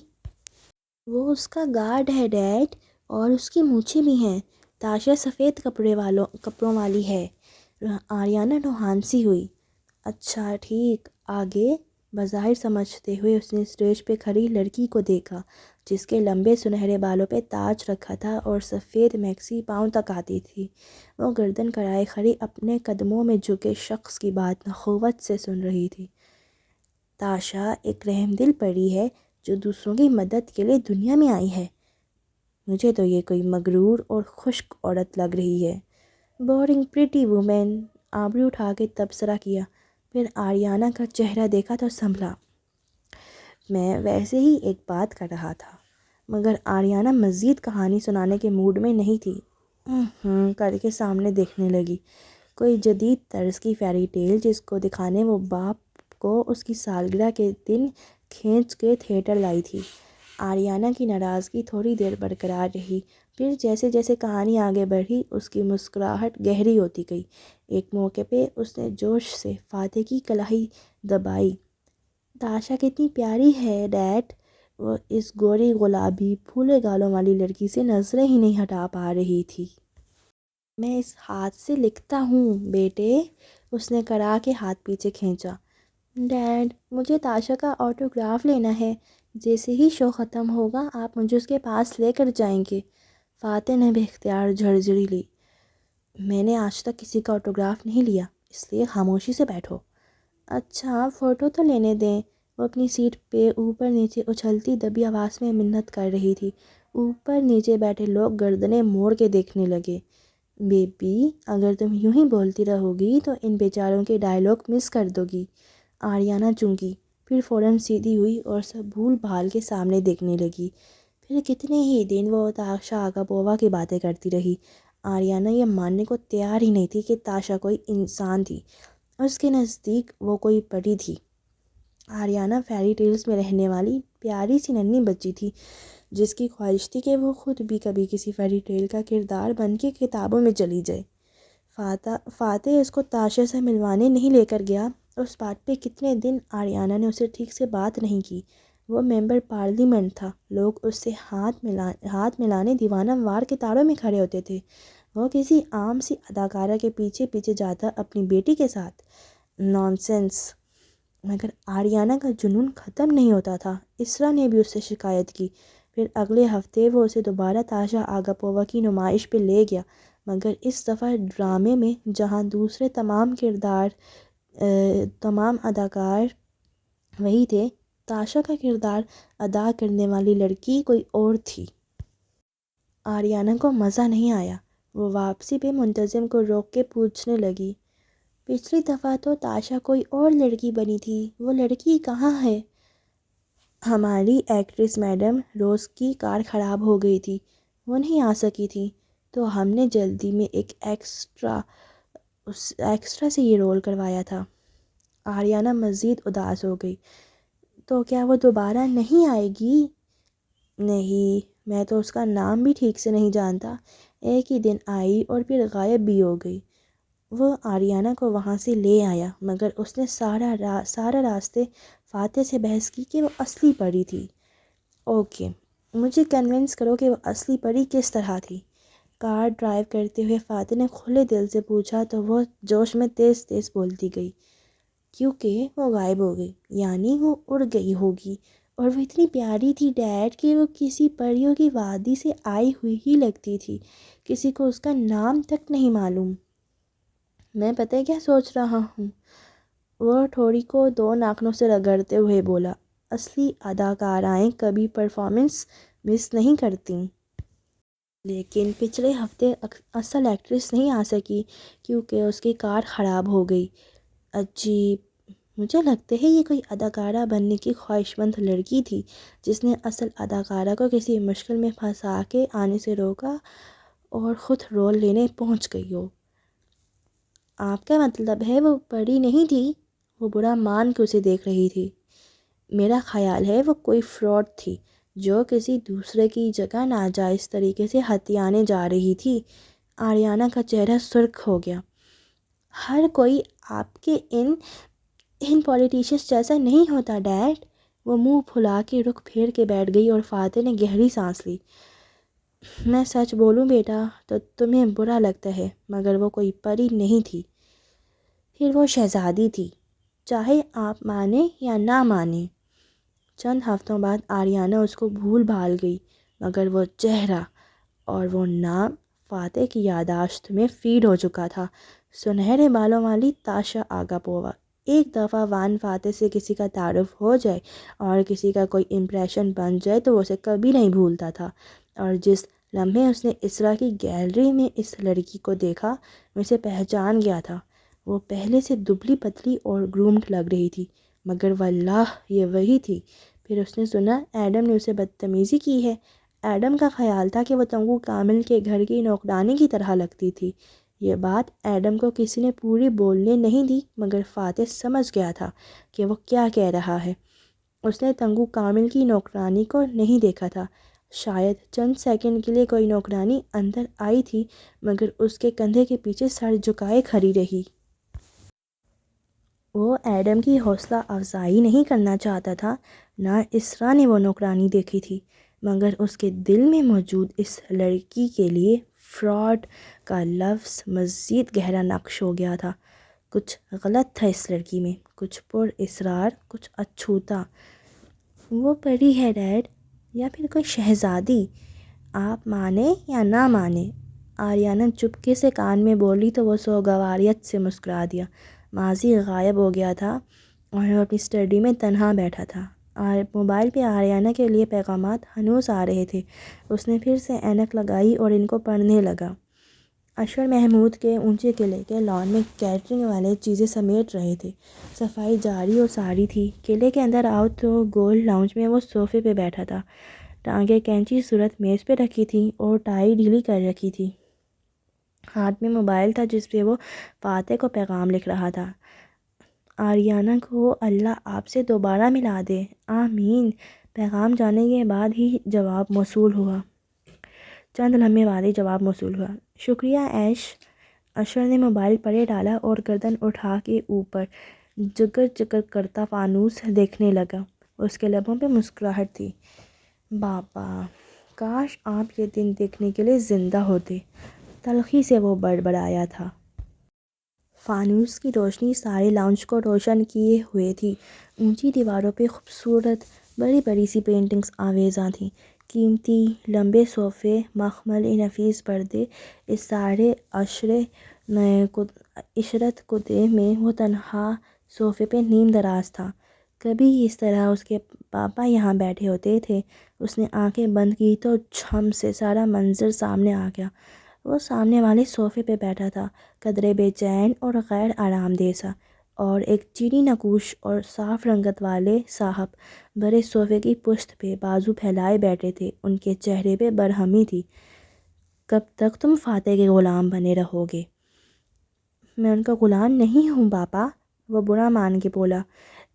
وہ اس کا گارڈ ہے ڈیڈ، اور اس کی مونچھیں بھی ہیں۔ تاشا سفید کپڑوں والی ہے۔ آریانہ نوحانسی ہوئی۔ اچھا ٹھیک، آگے؟ بظاہر سمجھتے ہوئے اس نے اسٹیج پہ کھڑی لڑکی کو دیکھا جس کے لمبے سنہرے بالوں پہ تاج رکھا تھا اور سفید میکسی پاؤں تک آتی تھی۔ وہ گردن کڑائے کھڑی اپنے قدموں میں جھکے شخص کی بات نخوت سے سن رہی تھی۔ تاشا ایک رحم دل پری ہے جو دوسروں کی مدد کے لیے دنیا میں آئی ہے۔ مجھے تو یہ کوئی مغرور اور خشک عورت لگ رہی ہے۔ بورنگ پریٹی وومن، آبرو اٹھا کے تبصرہ کیا۔ پھر آریانہ کا چہرہ دیکھا تو سنبھلا۔ میں ویسے ہی ایک بات کر رہا تھا، مگر آریانہ مزید کہانی سنانے کے موڈ میں نہیں تھی۔ کر کے سامنے دیکھنے لگی، کوئی جدید طرز کی فیری ٹیل جس کو دکھانے وہ باپ کو اس کی سالگرہ کے دن کھینچ کے تھیٹر لائی تھی۔ آریانہ کی ناراضگی تھوڑی دیر برقرار رہی، پھر جیسے جیسے کہانی آگے بڑھی اس کی مسکراہٹ گہری ہوتی گئی۔ ایک موقع پہ اس نے جوش سے فاتح کی کلائی دبائی۔ تاشا کتنی پیاری ہے ڈیڈ۔ وہ اس گوری گلابی پھولے گالوں والی لڑکی سے نظریں ہی نہیں ہٹا پا رہی تھی۔ میں اس ہاتھ سے لکھتا ہوں بیٹے، اس نے کرا کے ہاتھ پیچھے کھینچا۔ ڈیڈ مجھے تاشا کا آٹوگراف لینا ہے، جیسے ہی شو ختم ہوگا آپ مجھے اس کے پاس لے کر جائیں گے۔ فاتح نے بے اختیار جھرجھری لی۔ میں نے آج تک کسی کا آٹوگراف نہیں لیا، اس لیے خاموشی سے بیٹھو۔ اچھا فوٹو تو لینے دیں۔ وہ اپنی سیٹ پہ اوپر نیچے اچھلتی دبی آواز میں منت کر رہی تھی۔ اوپر نیچے بیٹھے لوگ گردنیں موڑ کے دیکھنے لگے۔ بیبی اگر تم یوں ہی بولتی رہو گی تو ان بیچاروں کے ڈائیلاگ مس کر دو گی۔ آریانہ چونکی، پھر فوراً سیدھی ہوئی اور سب بھول بھال کے سامنے دیکھنے لگی۔ پھر کتنے ہی دن وہ تاشا آگاپووا کی باتیں کرتی رہی۔ آریانہ یہ ماننے کو تیار ہی نہیں تھی کہ تاشا کوئی انسان تھی، اس کے نزدیک وہ کوئی پری تھی۔ آریانہ فیری ٹیلز میں رہنے والی پیاری سی ننھی بچی تھی جس کی خواہش تھی کہ وہ خود بھی کبھی کسی فیری ٹیل کا کردار بن کے کتابوں میں چلی جائے۔ فاتح اس کو تاشا سے ملوانے نہیں لے کر گیا۔ اس بات پہ کتنے دن آریانہ نے اسے ٹھیک سے بات نہیں کی۔ وہ ممبر پارلیمنٹ تھا، لوگ اس سے ہاتھ ملانے دیوانہ وار قطاروں میں کھڑے ہوتے تھے۔ وہ کسی عام سی اداکارہ کے پیچھے پیچھے جاتا اپنی بیٹی کے ساتھ۔ نانسنس۔ مگر آریانہ کا جنون ختم نہیں ہوتا تھا۔ اسرا نے بھی اس سے شکایت کی۔ پھر اگلے ہفتے وہ اسے دوبارہ تاشا آگاپووا کی نمائش پہ لے گیا۔ مگر اس دفعہ ڈرامے میں جہاں دوسرے تمام اداکار وہی تھے، تاشا کا کردار ادا کرنے والی لڑکی کوئی اور تھی۔ آریانہ کو مزہ نہیں آیا۔ وہ واپسی پہ منتظم کو روک کے پوچھنے لگی، پچھلی دفعہ تو تاشا کوئی اور لڑکی بنی تھی، وہ لڑکی کہاں ہے؟ ہماری ایکٹریس میڈم روز کی کار خراب ہو گئی تھی، وہ نہیں آ سکی تھی، تو ہم نے جلدی میں ایک ایکسٹرا سے یہ رول کروایا تھا۔ آریانہ مزید اداس ہو گئی۔ تو کیا وہ دوبارہ نہیں آئے گی؟ نہیں، میں تو اس کا نام بھی ٹھیک سے نہیں جانتا۔ ایک ہی دن آئی اور پھر غائب بھی ہو گئی۔ وہ آریانہ کو وہاں سے لے آیا، مگر اس نے سارا راستے فاتح سے بحث کی کہ وہ اصلی پری تھی۔ اوکے، مجھے کنونس کرو کہ وہ اصلی پری کس طرح تھی؟ کار ڈرائیو کرتے ہوئے فاتح نے کھلے دل سے پوچھا تو وہ جوش میں تیز تیز بولتی گئی، کیونکہ وہ غائب ہو گئی، یعنی وہ اڑ گئی ہوگی، اور وہ اتنی پیاری تھی ڈیڈ کہ وہ کسی پریوں کی وادی سے آئی ہوئی ہی لگتی تھی، کسی کو اس کا نام تک نہیں معلوم۔ میں پتہ کیا سوچ رہا ہوں؟ وہ ٹھوڑی کو 2 ناخنوں سے رگڑتے ہوئے بولا، اصلی اداکارائیں کبھی پرفارمنس مس نہیں کرتیں، لیکن پچھلے ہفتے اصل ایکٹریس نہیں آ سکی کیونکہ اس کی کار خراب ہو گئی۔ عجیب، مجھے لگتا ہے یہ کوئی اداکارہ بننے کی خواہش مند لڑکی تھی جس نے اصل اداکارہ کو کسی مشکل میں پھنسا کے آنے سے روکا اور خود رول لینے پہنچ گئی ہو۔ آپ کا مطلب ہے وہ پری نہیں تھی؟ وہ برا مان کے اسے دیکھ رہی تھی۔ میرا خیال ہے وہ کوئی فراڈ تھی جو کسی دوسرے کی جگہ ناجائز طریقے سے ہتھیانے جا رہی تھی۔ آریانہ کا چہرہ سرخ ہو گیا۔ ہر کوئی آپ کے ان پولیٹیشنز جیسا نہیں ہوتا ڈیڈ۔ وہ منہ پھلا کے رخ پھیر کے بیٹھ گئی اور فاتح نے گہری سانس لی۔ میں سچ بولوں بیٹا تو تمہیں برا لگتا ہے، مگر وہ کوئی پری نہیں تھی، پھر وہ شہزادی تھی، چاہے آپ مانیں یا نہ مانیں۔ چند ہفتوں بعد آریانہ اس کو بھول بھال گئی، مگر وہ چہرہ اور وہ نام فاتح کی یادداشت میں فیڈ ہو چکا تھا۔ سنہرے بالوں والی تاشا آگاپووا۔ ایک دفعہ وان فاتح سے کسی کا تعارف ہو جائے اور کسی کا کوئی امپریشن بن جائے تو وہ اسے کبھی نہیں بھولتا تھا، اور جس لمحے اس نے اسرا کی گیلری میں اس لڑکی کو دیکھا وہ اسے پہچان گیا تھا۔ وہ پہلے سے دبلی پتلی اور گرومڈ لگ رہی تھی، مگر واللہ یہ وہی تھی۔ پھر اس نے سنا ایڈم نے اسے بدتمیزی کی ہے۔ ایڈم کا خیال تھا کہ وہ تنگو کامل کے گھر کی نوکرانی کی طرح لگتی تھی۔ یہ بات ایڈم کو کسی نے پوری بولنے نہیں دی، مگر فاتح سمجھ گیا تھا کہ وہ کیا کہہ رہا ہے۔ اس نے تنگو کامل کی نوکرانی کو نہیں دیکھا تھا، شاید چند سیکنڈ کے لیے کوئی نوکرانی اندر آئی تھی، مگر اس کے کندھے کے پیچھے سر جھکائے کھڑی رہی۔ وہ ایڈم کی حوصلہ افزائی نہیں کرنا چاہتا تھا، نہ اسرا نے وہ نوکرانی دیکھی تھی، مگر اس کے دل میں موجود اس لڑکی کے لیے فراڈ کا لفظ مزید گہرا نقش ہو گیا تھا۔ کچھ غلط تھا اس لڑکی میں، کچھ پر اسرار، کچھ اچھوتا۔ وہ پری ہے ڈیڈ، یا پھر کوئی شہزادی، آپ مانیں یا نہ مانیں۔ آریانہ چپکے سے کان میں بولی تو وہ سوگواریت سے مسکرا دیا۔ ماضی غائب ہو گیا تھا اور وہ اپنی اسٹڈی میں تنہا بیٹھا تھا۔ موبائل پہ آریانہ کے لیے پیغامات ہنوز آ رہے تھے۔ اس نے پھر سے اینک لگائی اور ان کو پڑھنے لگا۔ اشر محمود کے اونچے قلعے کے لان میں کیٹرنگ والے چیزیں سمیٹ رہے تھے۔ صفائی جاری اور ساری تھی۔ قلعے کے اندر آؤ تو گولڈ لاؤنج میں وہ صوفے پہ بیٹھا تھا، ٹانگیں کینچی صورت میز پہ رکھی تھی اور ٹائی ڈھیلی کر رکھی تھی۔ ہاتھ میں موبائل تھا جس پہ وہ فاتح کو پیغام لکھ رہا تھا، آریانہ کو اللہ آپ سے دوبارہ ملا دے، آمین۔ پیغام جانے کے بعد ہی جواب موصول ہوا۔ چند لمحے بعد ہی جواب موصول ہوا۔ شکریہ ایش۔ اشر نے موبائل پرے ڈالا اور گردن اٹھا کے اوپر جگر جگر کرتا فانوس دیکھنے لگا۔ اس کے لبوں پہ مسکراہٹ تھی۔ بابا، کاش آپ یہ دن دیکھنے کے لیے زندہ ہوتے۔ تلخی سے وہ بڑبڑایا تھا۔ فانوس کی روشنی سارے لاؤنج کو روشن کیے ہوئے تھی۔ اونچی دیواروں پہ خوبصورت بڑی بڑی سی پینٹنگز آویزاں تھیں۔ قیمتی لمبے صوفے، مخملی نفیس پردے، اس سارے عشرت کدے میں وہ تنہا صوفے پہ نیم دراز تھا۔ کبھی اس طرح اس کے پاپا یہاں بیٹھے ہوتے تھے۔ اس نے آنکھیں بند کی تو جھم سے سارا منظر سامنے آ گیا۔ وہ سامنے والے صوفے پہ بیٹھا تھا، قدرے بے چین اور غیر آرام دہ سا، اور ایک چینی نقوش اور صاف رنگت والے صاحب بڑے صوفے کی پشت پہ بازو پھیلائے بیٹھے تھے۔ ان کے چہرے پہ برہمی تھی۔ کب تک تم فاتح کے غلام بنے رہو گے؟ میں ان کا غلام نہیں ہوں پاپا، وہ برا مان کے بولا۔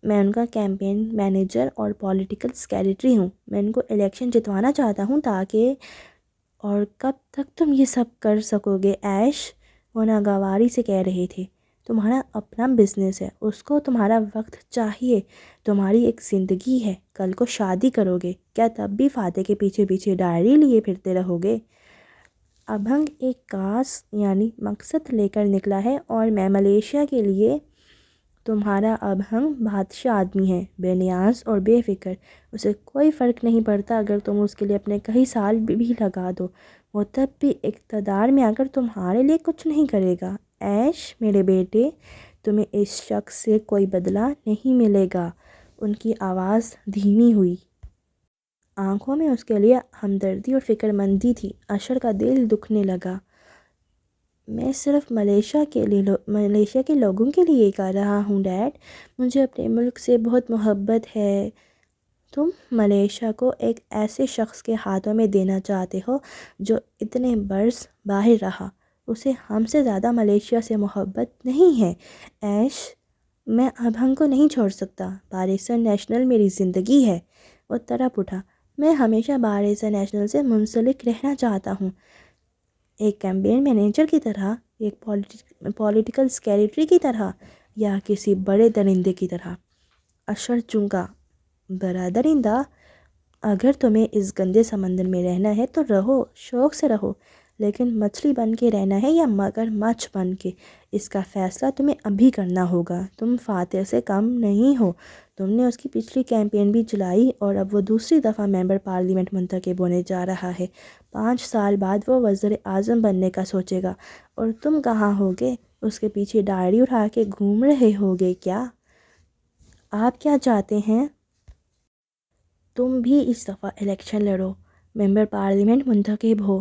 میں ان کا کیمپین مینیجر اور پولیٹیکل سیکریٹری ہوں۔ میں ان کو الیکشن جتوانا چاہتا ہوں تاکہ… اور کب تک تم یہ سب کر سکو گے ایش؟ وہ ناگواری سے کہہ رہے تھے۔ تمہارا اپنا بزنس ہے، اس کو تمہارا وقت چاہیے، تمہاری ایک زندگی ہے، کل کو شادی کرو گے، کیا تب بھی فاتح کے پیچھے پیچھے ڈائری لیے پھرتے رہو گے؟ ابھنگ ایک کاس یعنی مقصد لے کر نکلا ہے اور میں ملیشیا کے لیے… تمہارا ابھنگ بادشاہ آدمی ہے، بے نیاز اور بے فکر، اسے کوئی فرق نہیں پڑتا اگر تم اس کے لیے اپنے کئی سال بھی لگا دو، وہ تب بھی اقتدار میں آ کر تمہارے لیے کچھ نہیں کرے گا۔ ایش میرے بیٹے، تمہیں اس شخص سے کوئی بدلہ نہیں ملے گا۔ ان کی آواز دھیمی ہوئی۔ آنکھوں میں اس کے لیے ہمدردی اور فکر مندی تھی۔ اشر کا دل دکھنے لگا۔ میں صرف ملیشیا کے لوگوں کے لیے کر رہا ہوں ڈیڈ، مجھے اپنے ملک سے بہت محبت ہے۔ تم ملیشیا کو ایک ایسے شخص کے ہاتھوں میں دینا چاہتے ہو جو اتنے برس باہر رہا۔ اسے ہم سے زیادہ ملیشیا سے محبت نہیں ہے۔ ایش، میں ابھنگ کو نہیں چھوڑ سکتا، بارسا نیشنل میری زندگی ہے۔ وہ تڑپ اٹھا۔ میں ہمیشہ بارسا نیشنل سے منسلک رہنا چاہتا ہوں، ایک کیمپین مینیجر کی طرح، ایک پولیٹیکل سیکریٹری کی طرح، یا کسی بڑے درندے کی طرح۔ اشر چونکا۔ بڑا درندہ؟ اگر تمہیں اس گندے سمندر میں رہنا ہے تو رہو، شوق سے رہو، لیکن مچھلی بن کے رہنا ہے یا مگر مچھ بن کے، اس کا فیصلہ تمہیں ابھی کرنا ہوگا۔ تم فاتح سے کم نہیں ہو، تم نے اس کی پچھلی کیمپین بھی چلائی اور اب وہ دوسری دفعہ ممبر پارلیمنٹ منتخب ہونے جا رہا ہے۔ 5 سال بعد وہ وزیر اعظم بننے کا سوچے گا، اور تم کہاں ہوگے؟ اس کے پیچھے ڈائری اٹھا کے گھوم رہے ہوگے کیا؟ آپ کیا چاہتے ہیں؟ تم بھی اس دفعہ الیکشن لڑو، ممبر پارلیمنٹ منتخب ہو،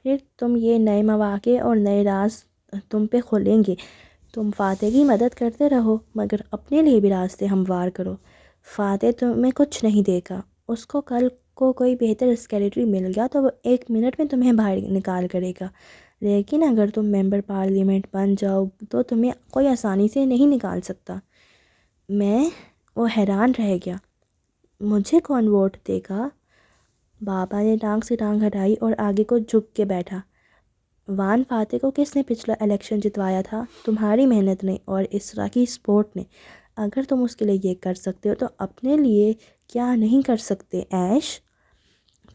پھر تم یہ نئے مواقع اور نئے راز تم پہ کھلیں گے۔ تم فاتح کی مدد کرتے رہو، مگر اپنے لیے بھی راستے ہموار کرو۔ فاتح تمہیں کچھ نہیں دے گا۔ اس کو کل کو کوئی بہتر سیکریٹری مل گیا تو وہ 1 منٹ میں تمہیں باہر نکال کرے گا، لیکن اگر تم ممبر پارلیمنٹ بن جاؤ تو تمہیں کوئی آسانی سے نہیں نکال سکتا۔ وہ حیران رہ گیا۔ مجھے کون ووٹ دے گا؟ بابا نے ٹانگ سے ٹانگ ہٹائی اور آگے کو جھک کے بیٹھا۔ وان فاتح کو کس نے پچھلا الیکشن جتوایا تھا؟ تمہاری محنت نے اور اسرا کی سپورٹ نے۔ اگر تم اس کے لیے یہ کر سکتے ہو تو اپنے لیے کیا نہیں کر سکتے ایش؟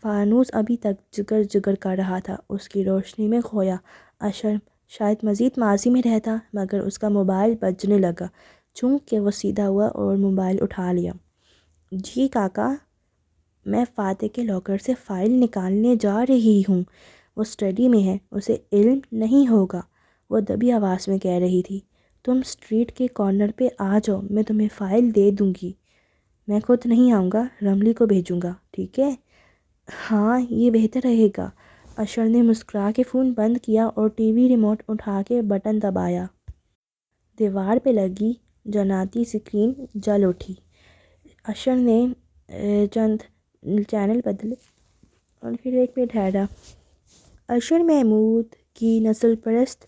فانوس ابھی تک جگر جگر کر رہا تھا، اس کی روشنی میں کھویا۔ اشر شاید مزید ماضی میں رہتا، مگر اس کا موبائل بجنے لگا۔ چونک کے وہ سیدھا ہوا اور موبائل اٹھا لیا۔ جی کاکا، میں فاتح کے لاکر سے فائل نکالنے جا رہی ہوں، وہ اسٹڈی میں ہے، اسے علم نہیں ہوگا، وہ دبی آواز میں کہہ رہی تھی۔ تم اسٹریٹ کے کارنر پہ آ جاؤ، میں تمہیں فائل دے دوں گی۔ میں خود نہیں آؤں گا، رملی کو بھیجوں گا، ٹھیک ہے؟ ہاں، یہ بہتر رہے گا۔ اشر نے مسکرا کے فون بند کیا اور ٹی وی ریموٹ اٹھا کے بٹن دبایا۔ دیوار پہ لگی جناتی اسکرین جل اٹھی۔ اشر نے چند چینل بدلے اور پھر ایک پہ ٹھہرا۔ اشر محمود کی نسل پرست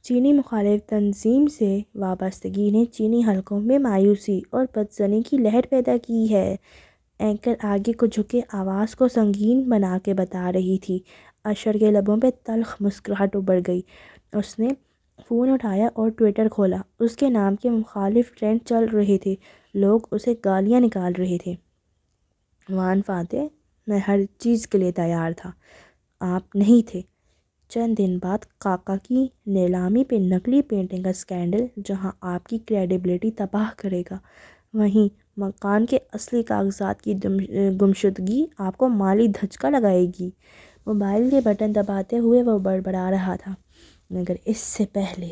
چینی مخالف تنظیم سے وابستگی نے چینی حلقوں میں مایوسی اور بدظنی کی لہر پیدا کی ہے، اینکر آگے کو جھکے آواز کو سنگین بنا کے بتا رہی تھی۔ اشر کے لبوں پہ تلخ مسکراہٹ ابھر گئی۔ اس نے فون اٹھایا اور ٹویٹر کھولا۔ اس کے نام کے مخالف ٹرینڈ چل رہے تھے، لوگ اسے گالیاں نکال رہے تھے۔ وان فاتح، میں ہر چیز کے لیے تیار تھا، آپ نہیں تھے۔ چند دن بعد کاکا کی نیلامی پہ نقلی پینٹنگ کا سکینڈل جہاں آپ کی کریڈیبلٹی تباہ کرے گا، وہیں مکان کے اصلی کاغذات کی گمشدگی آپ کو مالی دھچکا لگائے گی۔ موبائل کے بٹن دباتے ہوئے وہ بڑبڑا رہا تھا، مگر اس سے پہلے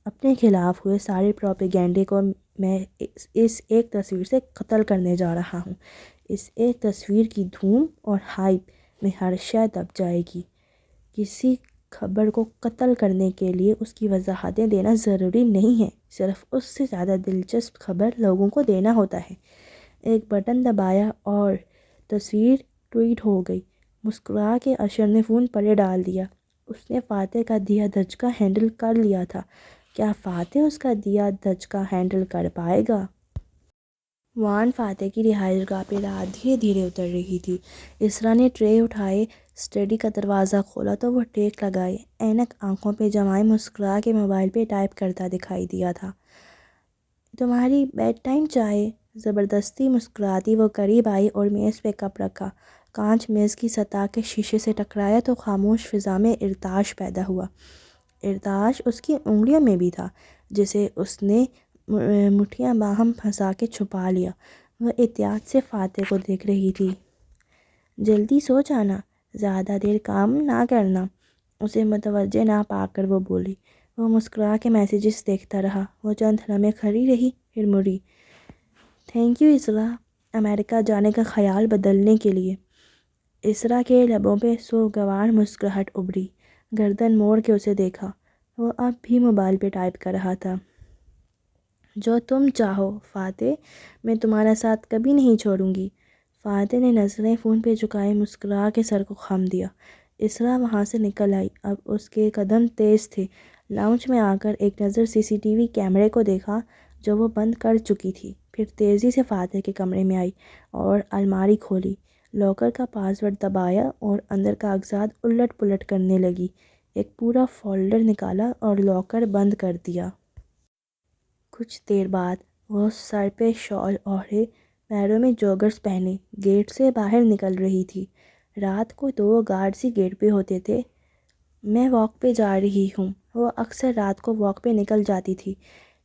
اپنے خلاف ہوئے سارے پروپیگنڈے کو میں اس ایک تصویر سے قتل کرنے جا رہا ہوں۔ اس ایک تصویر کی دھوم اور ہائپ میں ہر شے دب جائے گی۔ کسی خبر کو قتل کرنے کے لیے اس کی وضاحتیں دینا ضروری نہیں ہے، صرف اس سے زیادہ دلچسپ خبر لوگوں کو دینا ہوتا ہے۔ ایک بٹن دبایا اور تصویر ٹویٹ ہو گئی۔ مسکرا کے اشر نے فون پلے ڈال دیا۔ اس نے فاتح کا دیا دھچکا ہینڈل کر لیا تھا۔ کیا فاتح اس کا دیا دھچکا ہینڈل کر پائے گا؟ وان فاتح کی رہائش گاہ پہ رات دھیرے دھیرے اتر رہی تھی۔ اسرا نے ٹرے اٹھائے، اسٹڈی کا دروازہ کھولا تو وہ ٹیک لگائے، اینک آنکھوں پہ جمائے مسکرا کے موبائل پہ ٹائپ کرتا دکھائی دیا تھا۔ تمہاری بیڈ ٹائم چائے؟ زبردستی مسکراتی وہ قریب آئی اور میز پہ کپ رکھا۔ کانچ میز کی سطح کے شیشے سے ٹکرایا تو خاموش فضا میں ارتعاش پیدا ہوا۔ ارتعاش اس کی انگلیوں میں بھی تھا، جسے اس نے مٹھیاں باہم پھنسا کے چھپا لیا۔ وہ احتیاط سے فاتح کو دیکھ رہی تھی۔ جلدی سو جانا، زیادہ دیر کام نہ کرنا۔ اسے متوجہ نہ پا کر وہ بولی۔ وہ مسکرا کے میسیجز دیکھتا رہا۔ وہ چند لمحے کھڑی رہی، پھر مڑی۔ تھینک یو اسرا، امریکہ جانے کا خیال بدلنے کے لیے۔ اسرا کے لبوں پہ سوگوار مسکراہٹ ابھری۔ گردن موڑ کے اسے دیکھا۔ وہ اب بھی موبائل پہ ٹائپ کر رہا تھا۔ جو تم چاہو فاتح، میں تمہارا ساتھ کبھی نہیں چھوڑوں گی۔ فاتح نے نظریں فون پہ جھکائے، مسکرا کے سر کو خم دیا۔ اسرا وہاں سے نکل آئی۔ اب اس کے قدم تیز تھے۔ لاؤنج میں آ کر ایک نظر سی سی ٹی وی کیمرے کو دیکھا جو وہ بند کر چکی تھی، پھر تیزی سے فاتح کے کمرے میں آئی اور الماری کھولی، لاکر کا پاس ورڈ دبایا اور اندر کاغذات الٹ پلٹ کرنے لگی۔ ایک پورا فولڈر نکالا اور لاکر بند کر دیا۔ کچھ دیر بعد وہ سر پہ شال اوڑھے، پیروں میں جوگرز پہنے گیٹ سے باہر نکل رہی تھی۔ رات کو 2 گارڈز ہی گیٹ پہ ہوتے تھے۔ میں واک پہ جا رہی ہوں۔ وہ اکثر رات کو واک پہ نکل جاتی تھی۔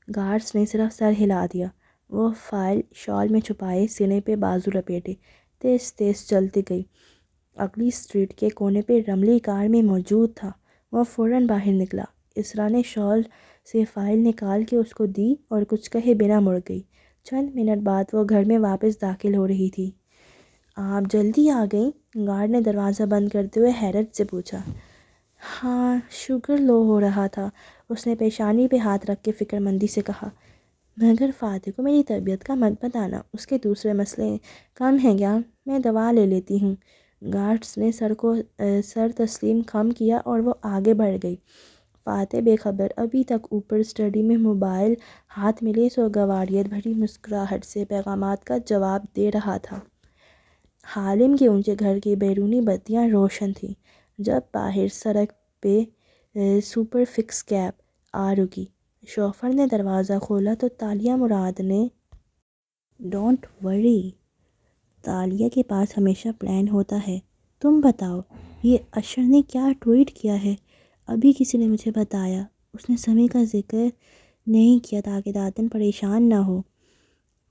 گارڈز نے صرف سر ہلا دیا۔ وہ فائل شال میں چھپائے، سینے پہ بازو لپیٹے، تیز تیز چلتی گئی۔ اگلی اسٹریٹ کے کونے پہ رملی کار میں موجود تھا۔ وہ فوراً باہر نکلا۔ اسرا نے شال سے فائل نکال کے اس کو دی اور کچھ کہے بنا مڑ گئی۔ چند منٹ بعد وہ گھر میں واپس داخل ہو رہی تھی۔ آپ جلدی آ گئیں؟ گارڈ نے دروازہ بند کرتے ہوئے حیرت سے پوچھا۔ ہاں، شوگر لو ہو رہا تھا، اس نے پیشانی پہ ہاتھ رکھ کے فکر مندی سے کہا۔ مگر فاتح کو میری طبیعت کا مت بتانا، اس کے دوسرے مسئلے کم ہیں کیا؟ میں دوا لے لیتی ہوں۔ گارڈز نے سر تسلیم خم کیا اور وہ آگے بڑھ گئی۔ فاتح بے خبر ابھی تک اوپر اسٹڈی میں موبائل ہاتھ میں سوگواریت بھری مسکراہٹ سے پیغامات کا جواب دے رہا تھا۔ حالم کے اونچے گھر کی بیرونی بتیاں روشن تھیں۔ جب باہر سڑک پہ سپر فکس کیب آ رکی، شوفر نے دروازہ کھولا تو تالیہ مراد نے ڈونٹ وری، تالیہ کے پاس ہمیشہ پلان ہوتا ہے۔ تم بتاؤ، یہ اشر نے کیا ٹویٹ کیا ہے؟ ابھی کسی نے مجھے بتایا۔ اس نے سمیع کا ذکر نہیں کیا تاکہ داتن پریشان نہ ہو۔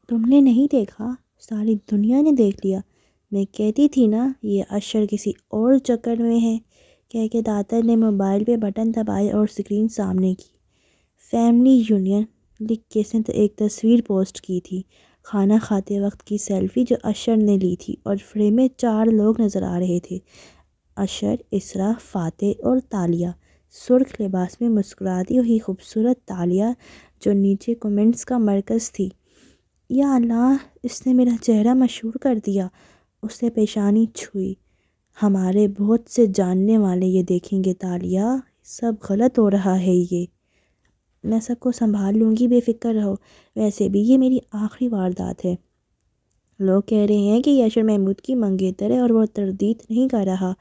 تم نے نہیں دیکھا؟ ساری دنیا نے دیکھ لیا۔ میں کہتی تھی نا، یہ اشر کسی اور چکر میں ہے، کہہ کے داتن نے موبائل پہ بٹن دبائے اور اسکرین سامنے کی۔ فیملی یونین لکھ کے اس نے ایک تصویر پوسٹ کی تھی، کھانا کھاتے وقت کی سیلفی جو اشر نے لی تھی، اور فریم میں 4 لوگ نظر آ رہے تھے: اشر، اسرا، فاتح اور تالیہ۔ سرخ لباس میں مسکراتی ہوئی خوبصورت تالیہ جو نیچے کومنٹس کا مرکز تھی۔ یا اللہ، اس نے میرا چہرہ مشہور کر دیا۔ اس نے پیشانی چھوئی۔ ہمارے بہت سے جاننے والے یہ دیکھیں گے تالیہ، سب غلط ہو رہا ہے یہ۔ میں سب کو سنبھال لوں گی، بے فکر رہو۔ ویسے بھی یہ میری آخری واردات ہے۔ لوگ کہہ رہے ہیں کہ یہ اشر محمود کی منگیتر ہے اور وہ تردید نہیں کر رہا۔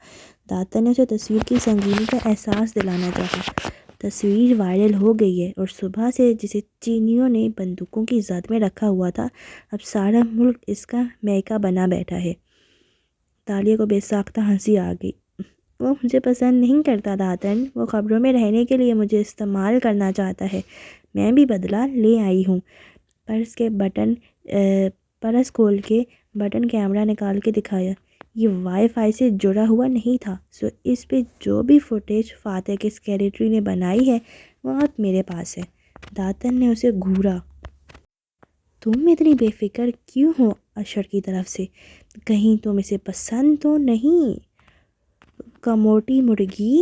داتن نے اسے تصویر کی سنگینی کا احساس دلانا چاہا۔ تصویر وائرل ہو گئی ہے اور صبح سے جسے چینیوں نے بندوقوں کی زد میں رکھا ہوا تھا، اب سارا ملک اس کا میکہ بنا بیٹھا ہے۔ تالیہ کو بے ساختہ ہنسی آ گئی۔ وہ مجھے پسند نہیں کرتا داتن، وہ خبروں میں رہنے کے لیے مجھے استعمال کرنا چاہتا ہے۔ میں بھی بدلہ لے آئی ہوں۔ پرس کے بٹن پرس کھول کے بٹن کیمرہ نکال کے دکھایا۔ یہ وائی فائی سے جڑا ہوا نہیں تھا، سو اس پہ جو بھی فوٹیج فاتح کے سیکریٹری نے بنائی ہے وہ اب میرے پاس ہے۔ داتن نے اسے گھورا۔ تم اتنی بے فکر کیوں ہو اشر کی طرف سے؟ کہیں تم اسے پسند تو نہیں؟ کموٹی مرغی،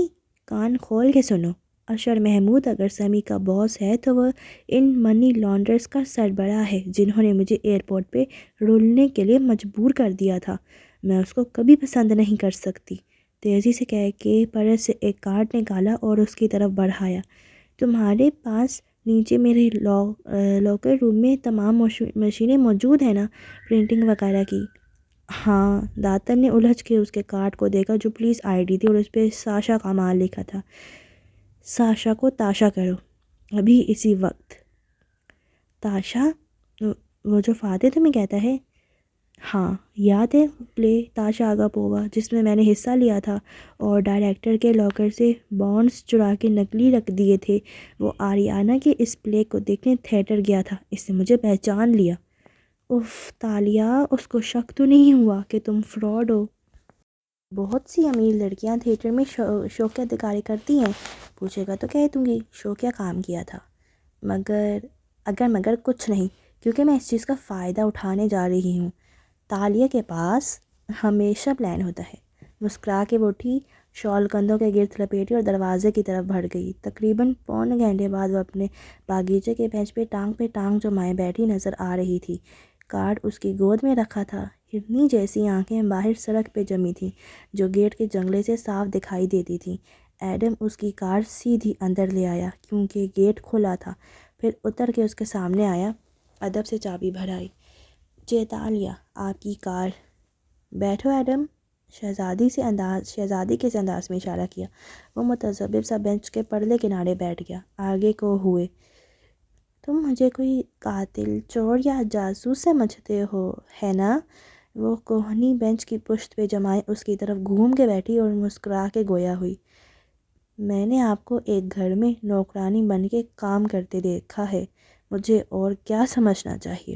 کان کھول کے سنو۔ اشر محمود اگر سمی کا باس ہے تو وہ ان منی لانڈرز کا سربراہ ہے جنہوں نے مجھے ایئرپورٹ پہ رولنے کے لیے مجبور کر دیا تھا۔ میں اس کو کبھی پسند نہیں کر سکتی، تیزی سے کہہ کے پرس سے ایک کارڈ نکالا اور اس کی طرف بڑھایا۔ تمہارے پاس نیچے میرے لاکر روم میں تمام مشینیں موجود ہیں نا، پرنٹنگ وغیرہ کی؟ ہاں۔ داتن نے الجھ کے اس کے کارڈ کو دیکھا جو پولیس آئی ڈی تھی اور اس پہ ساشا کمال لکھا تھا۔ ساشا کو تاشا کرو ابھی اسی وقت۔ تاشا؟ وہ جو فاتح تمہیں کہتا ہے؟ ہاں، یاد ہے پلے تاشا آگاپووا جس میں میں نے حصہ لیا تھا اور ڈائریکٹر کے لاکر سے بانڈز چرا کے نقلی رکھ دیے تھے؟ وہ آریانہ کے اس پلے کو دیکھنے تھیٹر گیا تھا، اس نے مجھے پہچان لیا۔ اف تالیہ، اس کو شک تو نہیں ہوا کہ تم فراڈ ہو؟ بہت سی امیر لڑکیاں تھیٹر میں شوکیہ دکاری کرتی ہیں، پوچھے گا تو کہہ دوں گی شوکیہ کام کیا تھا، مگر کچھ نہیں، کیونکہ میں اس چیز کا فائدہ اٹھانے جا رہی ہوں۔ تالیہ کے پاس ہمیشہ پلان ہوتا ہے۔ مسکرا کے وہ اٹھی، شال کندھوں کے گرد لپیٹی اور دروازے کی طرف بڑھ گئی۔ تقریباً پون گھنٹے بعد وہ اپنے باغیچے کے بینچ پہ ٹانگ جمائے بیٹھی نظر آ رہی تھی۔ کارڈ اس کی گود میں رکھا تھا، ہرنی جیسی آنکھیں باہر سڑک پہ جمی تھیں جو گیٹ کے جنگلے سے صاف دکھائی دیتی تھیں۔ ایڈم اس کی کار سیدھی اندر لے آیا کیونکہ گیٹ کھلا تھا، پھر اتر کے اس کے سامنے آیا، ادب سے چابی بھرائی۔ چیتالیہ، آپ کی کار۔ بیٹھو ایڈم۔ شہزادی کے سے انداز میں اشارہ کیا۔ وہ متذبذب سا بینچ کے پرلے کنارے بیٹھ گیا۔ آگے کو ہوئے۔ تم مجھے کوئی قاتل، چور یا جاسوس سمجھتے ہو، ہے نا؟ وہ کوہنی بینچ کی پشت پہ جمائے اس کی طرف گھوم کے بیٹھی اور مسکرا کے گویا ہوئی۔ میں نے آپ کو ایک گھر میں نوکرانی بن کے کام کرتے دیکھا ہے، مجھے اور کیا سمجھنا چاہیے؟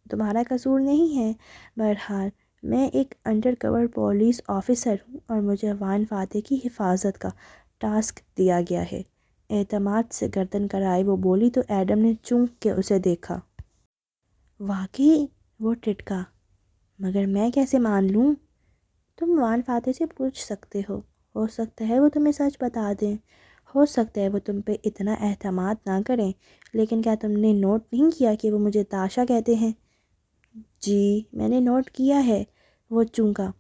تمہارا قصور نہیں ہے۔ بہرحال میں ایک انڈر کور پولیس آفیسر ہوں اور مجھے وان فاتح کی حفاظت کا ٹاسک دیا گیا ہے۔ اعتماد سے گردن کرائے وہ بولی تو ایڈم نے چونک کے اسے دیکھا۔ واقعی؟ وہ ٹٹکا۔ مگر میں کیسے مان لوں؟ تم وان فاتح سے پوچھ سکتے ہو سکتا ہے وہ تمہیں سچ بتا دیں، ہو سکتا ہے وہ تم پہ اتنا اعتماد نہ کریں، لیکن کیا تم نے نوٹ نہیں کیا کہ وہ مجھے تاشا کہتے ہیں؟ جی میں نے نوٹ کیا ہے۔ وہ چونکا۔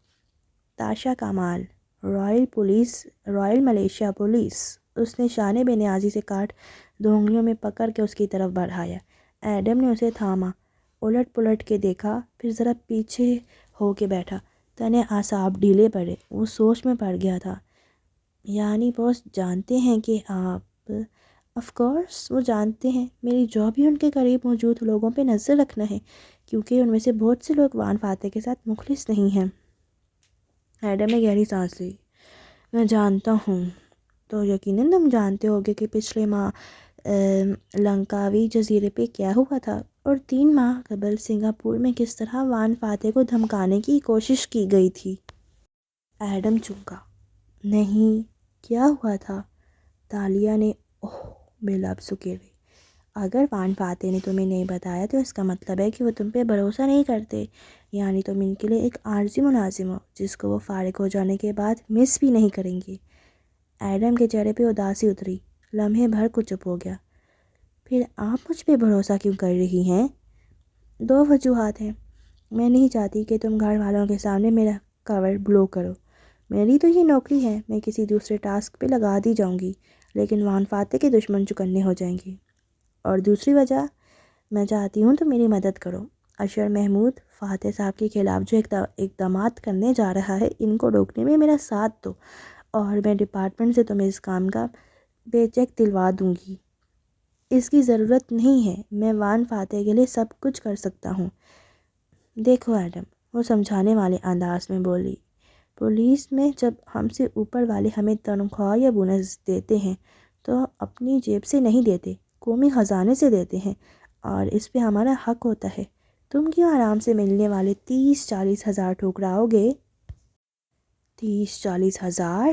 تاشا کمال، رائل ملیشیا پولیس۔ اس نے شانے بے نیازی سے کاٹ دو انگلیوں میں پکڑ کے اس کی طرف بڑھایا۔ ایڈم نے اسے تھاما، الٹ پلٹ کے دیکھا، پھر ذرا پیچھے ہو کے بیٹھا۔ تنے اعصاب ڈھیلے پڑے، وہ سوچ میں پڑ گیا تھا۔ یعنی باس جانتے ہیں کہ آپ؟ آف کورس وہ جانتے ہیں، میری جاب ہی ان کے قریب موجود لوگوں پہ نظر رکھنا ہے، کیونکہ ان میں سے بہت سے لوگ وان فاتح کے ساتھ مخلص نہیں ہیں۔ ایڈم نے گہری سانس لی۔ میں جانتا ہوں۔ تو یقیناً تم جانتے ہوگے کہ پچھلے ماہ لنکاوی جزیرے پہ کیا ہوا تھا، اور 3 ماہ قبل سنگاپور میں کس طرح وان فاتح کو دھمکانے کی کوشش کی گئی تھی۔ ایڈم چونکا۔ نہیں، کیا ہوا تھا؟ تالیہ نے بے لفظ اکیلی۔ اگر وان فاتح نے تمہیں نہیں بتایا تو اس کا مطلب ہے کہ وہ تم پہ بھروسہ نہیں کرتے، یعنی تم ان کے لیے ایک عارضی ملازم ہو جس کو وہ فارغ ہو جانے کے بعد مس بھی نہیں کریں گے۔ ایڈم کے چہرے پہ اداسی اتری، لمحے بھر کو چپ ہو گیا۔ پھر آپ مجھ پہ بھروسہ کیوں کر رہی ہیں؟ 2 وجوہات ہیں۔ میں نہیں چاہتی کہ تم گھر والوں کے سامنے میرا کور بلو کرو۔ میری تو یہ نوکری ہے، میں کسی دوسرے ٹاسک پہ لگا دی جاؤں گی، لیکن وان فاتح کے دشمن چکنے ہو جائیں گے۔ اور دوسری وجہ، میں چاہتی ہوں تو میری مدد کرو۔ اشر محمود فاتح صاحب کے خلاف جو اقدامات کرنے جا رہا ہے، ان کو روکنے میں میرا ساتھ دو، اور میں ڈپارٹمنٹ سے تمہیں اس کام کا پے چیک دلوا دوں گی۔ اس کی ضرورت نہیں ہے، میں وان فاتح کے لیے سب کچھ کر سکتا ہوں۔ دیکھو ایڈم، وہ سمجھانے والے انداز میں بولی، پولیس میں جب ہم سے اوپر والے ہمیں تنخواہ یا بونس دیتے ہیں تو اپنی جیب سے نہیں دیتے، قومی خزانے سے دیتے ہیں، اور اس پہ ہمارا حق ہوتا ہے تم کیوں آرام سے ملنے والے 30-40 ہزار ٹھکراؤ گے؟ 30-40 ہزار؟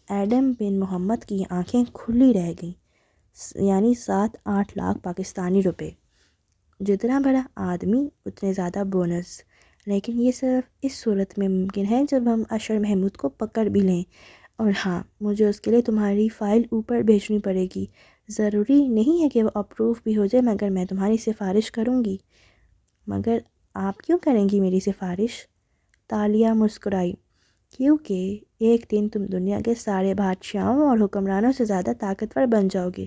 ایڈم بن محمد کی آنکھیں کھلی رہ گئیں۔ یعنی 7-8 لاکھ پاکستانی روپے۔ جتنا بڑا آدمی اتنے زیادہ بونس۔ لیکن یہ صرف اس صورت میں ممکن ہے جب ہم اشر محمود کو پکڑ بھی لیں، اور ہاں، مجھے اس کے لیے تمہاری فائل اوپر بھیجنی پڑے گی۔ ضروری نہیں ہے کہ وہ اپروو بھی ہو جائے، مگر میں تمہاری سفارش کروں گی۔ مگر آپ کیوں کریں گی میری سفارش؟ تالیہ مسکرائی۔ کیونکہ ایک دن تم دنیا کے سارے بادشاہوں اور حکمرانوں سے زیادہ طاقتور بن جاؤ گے۔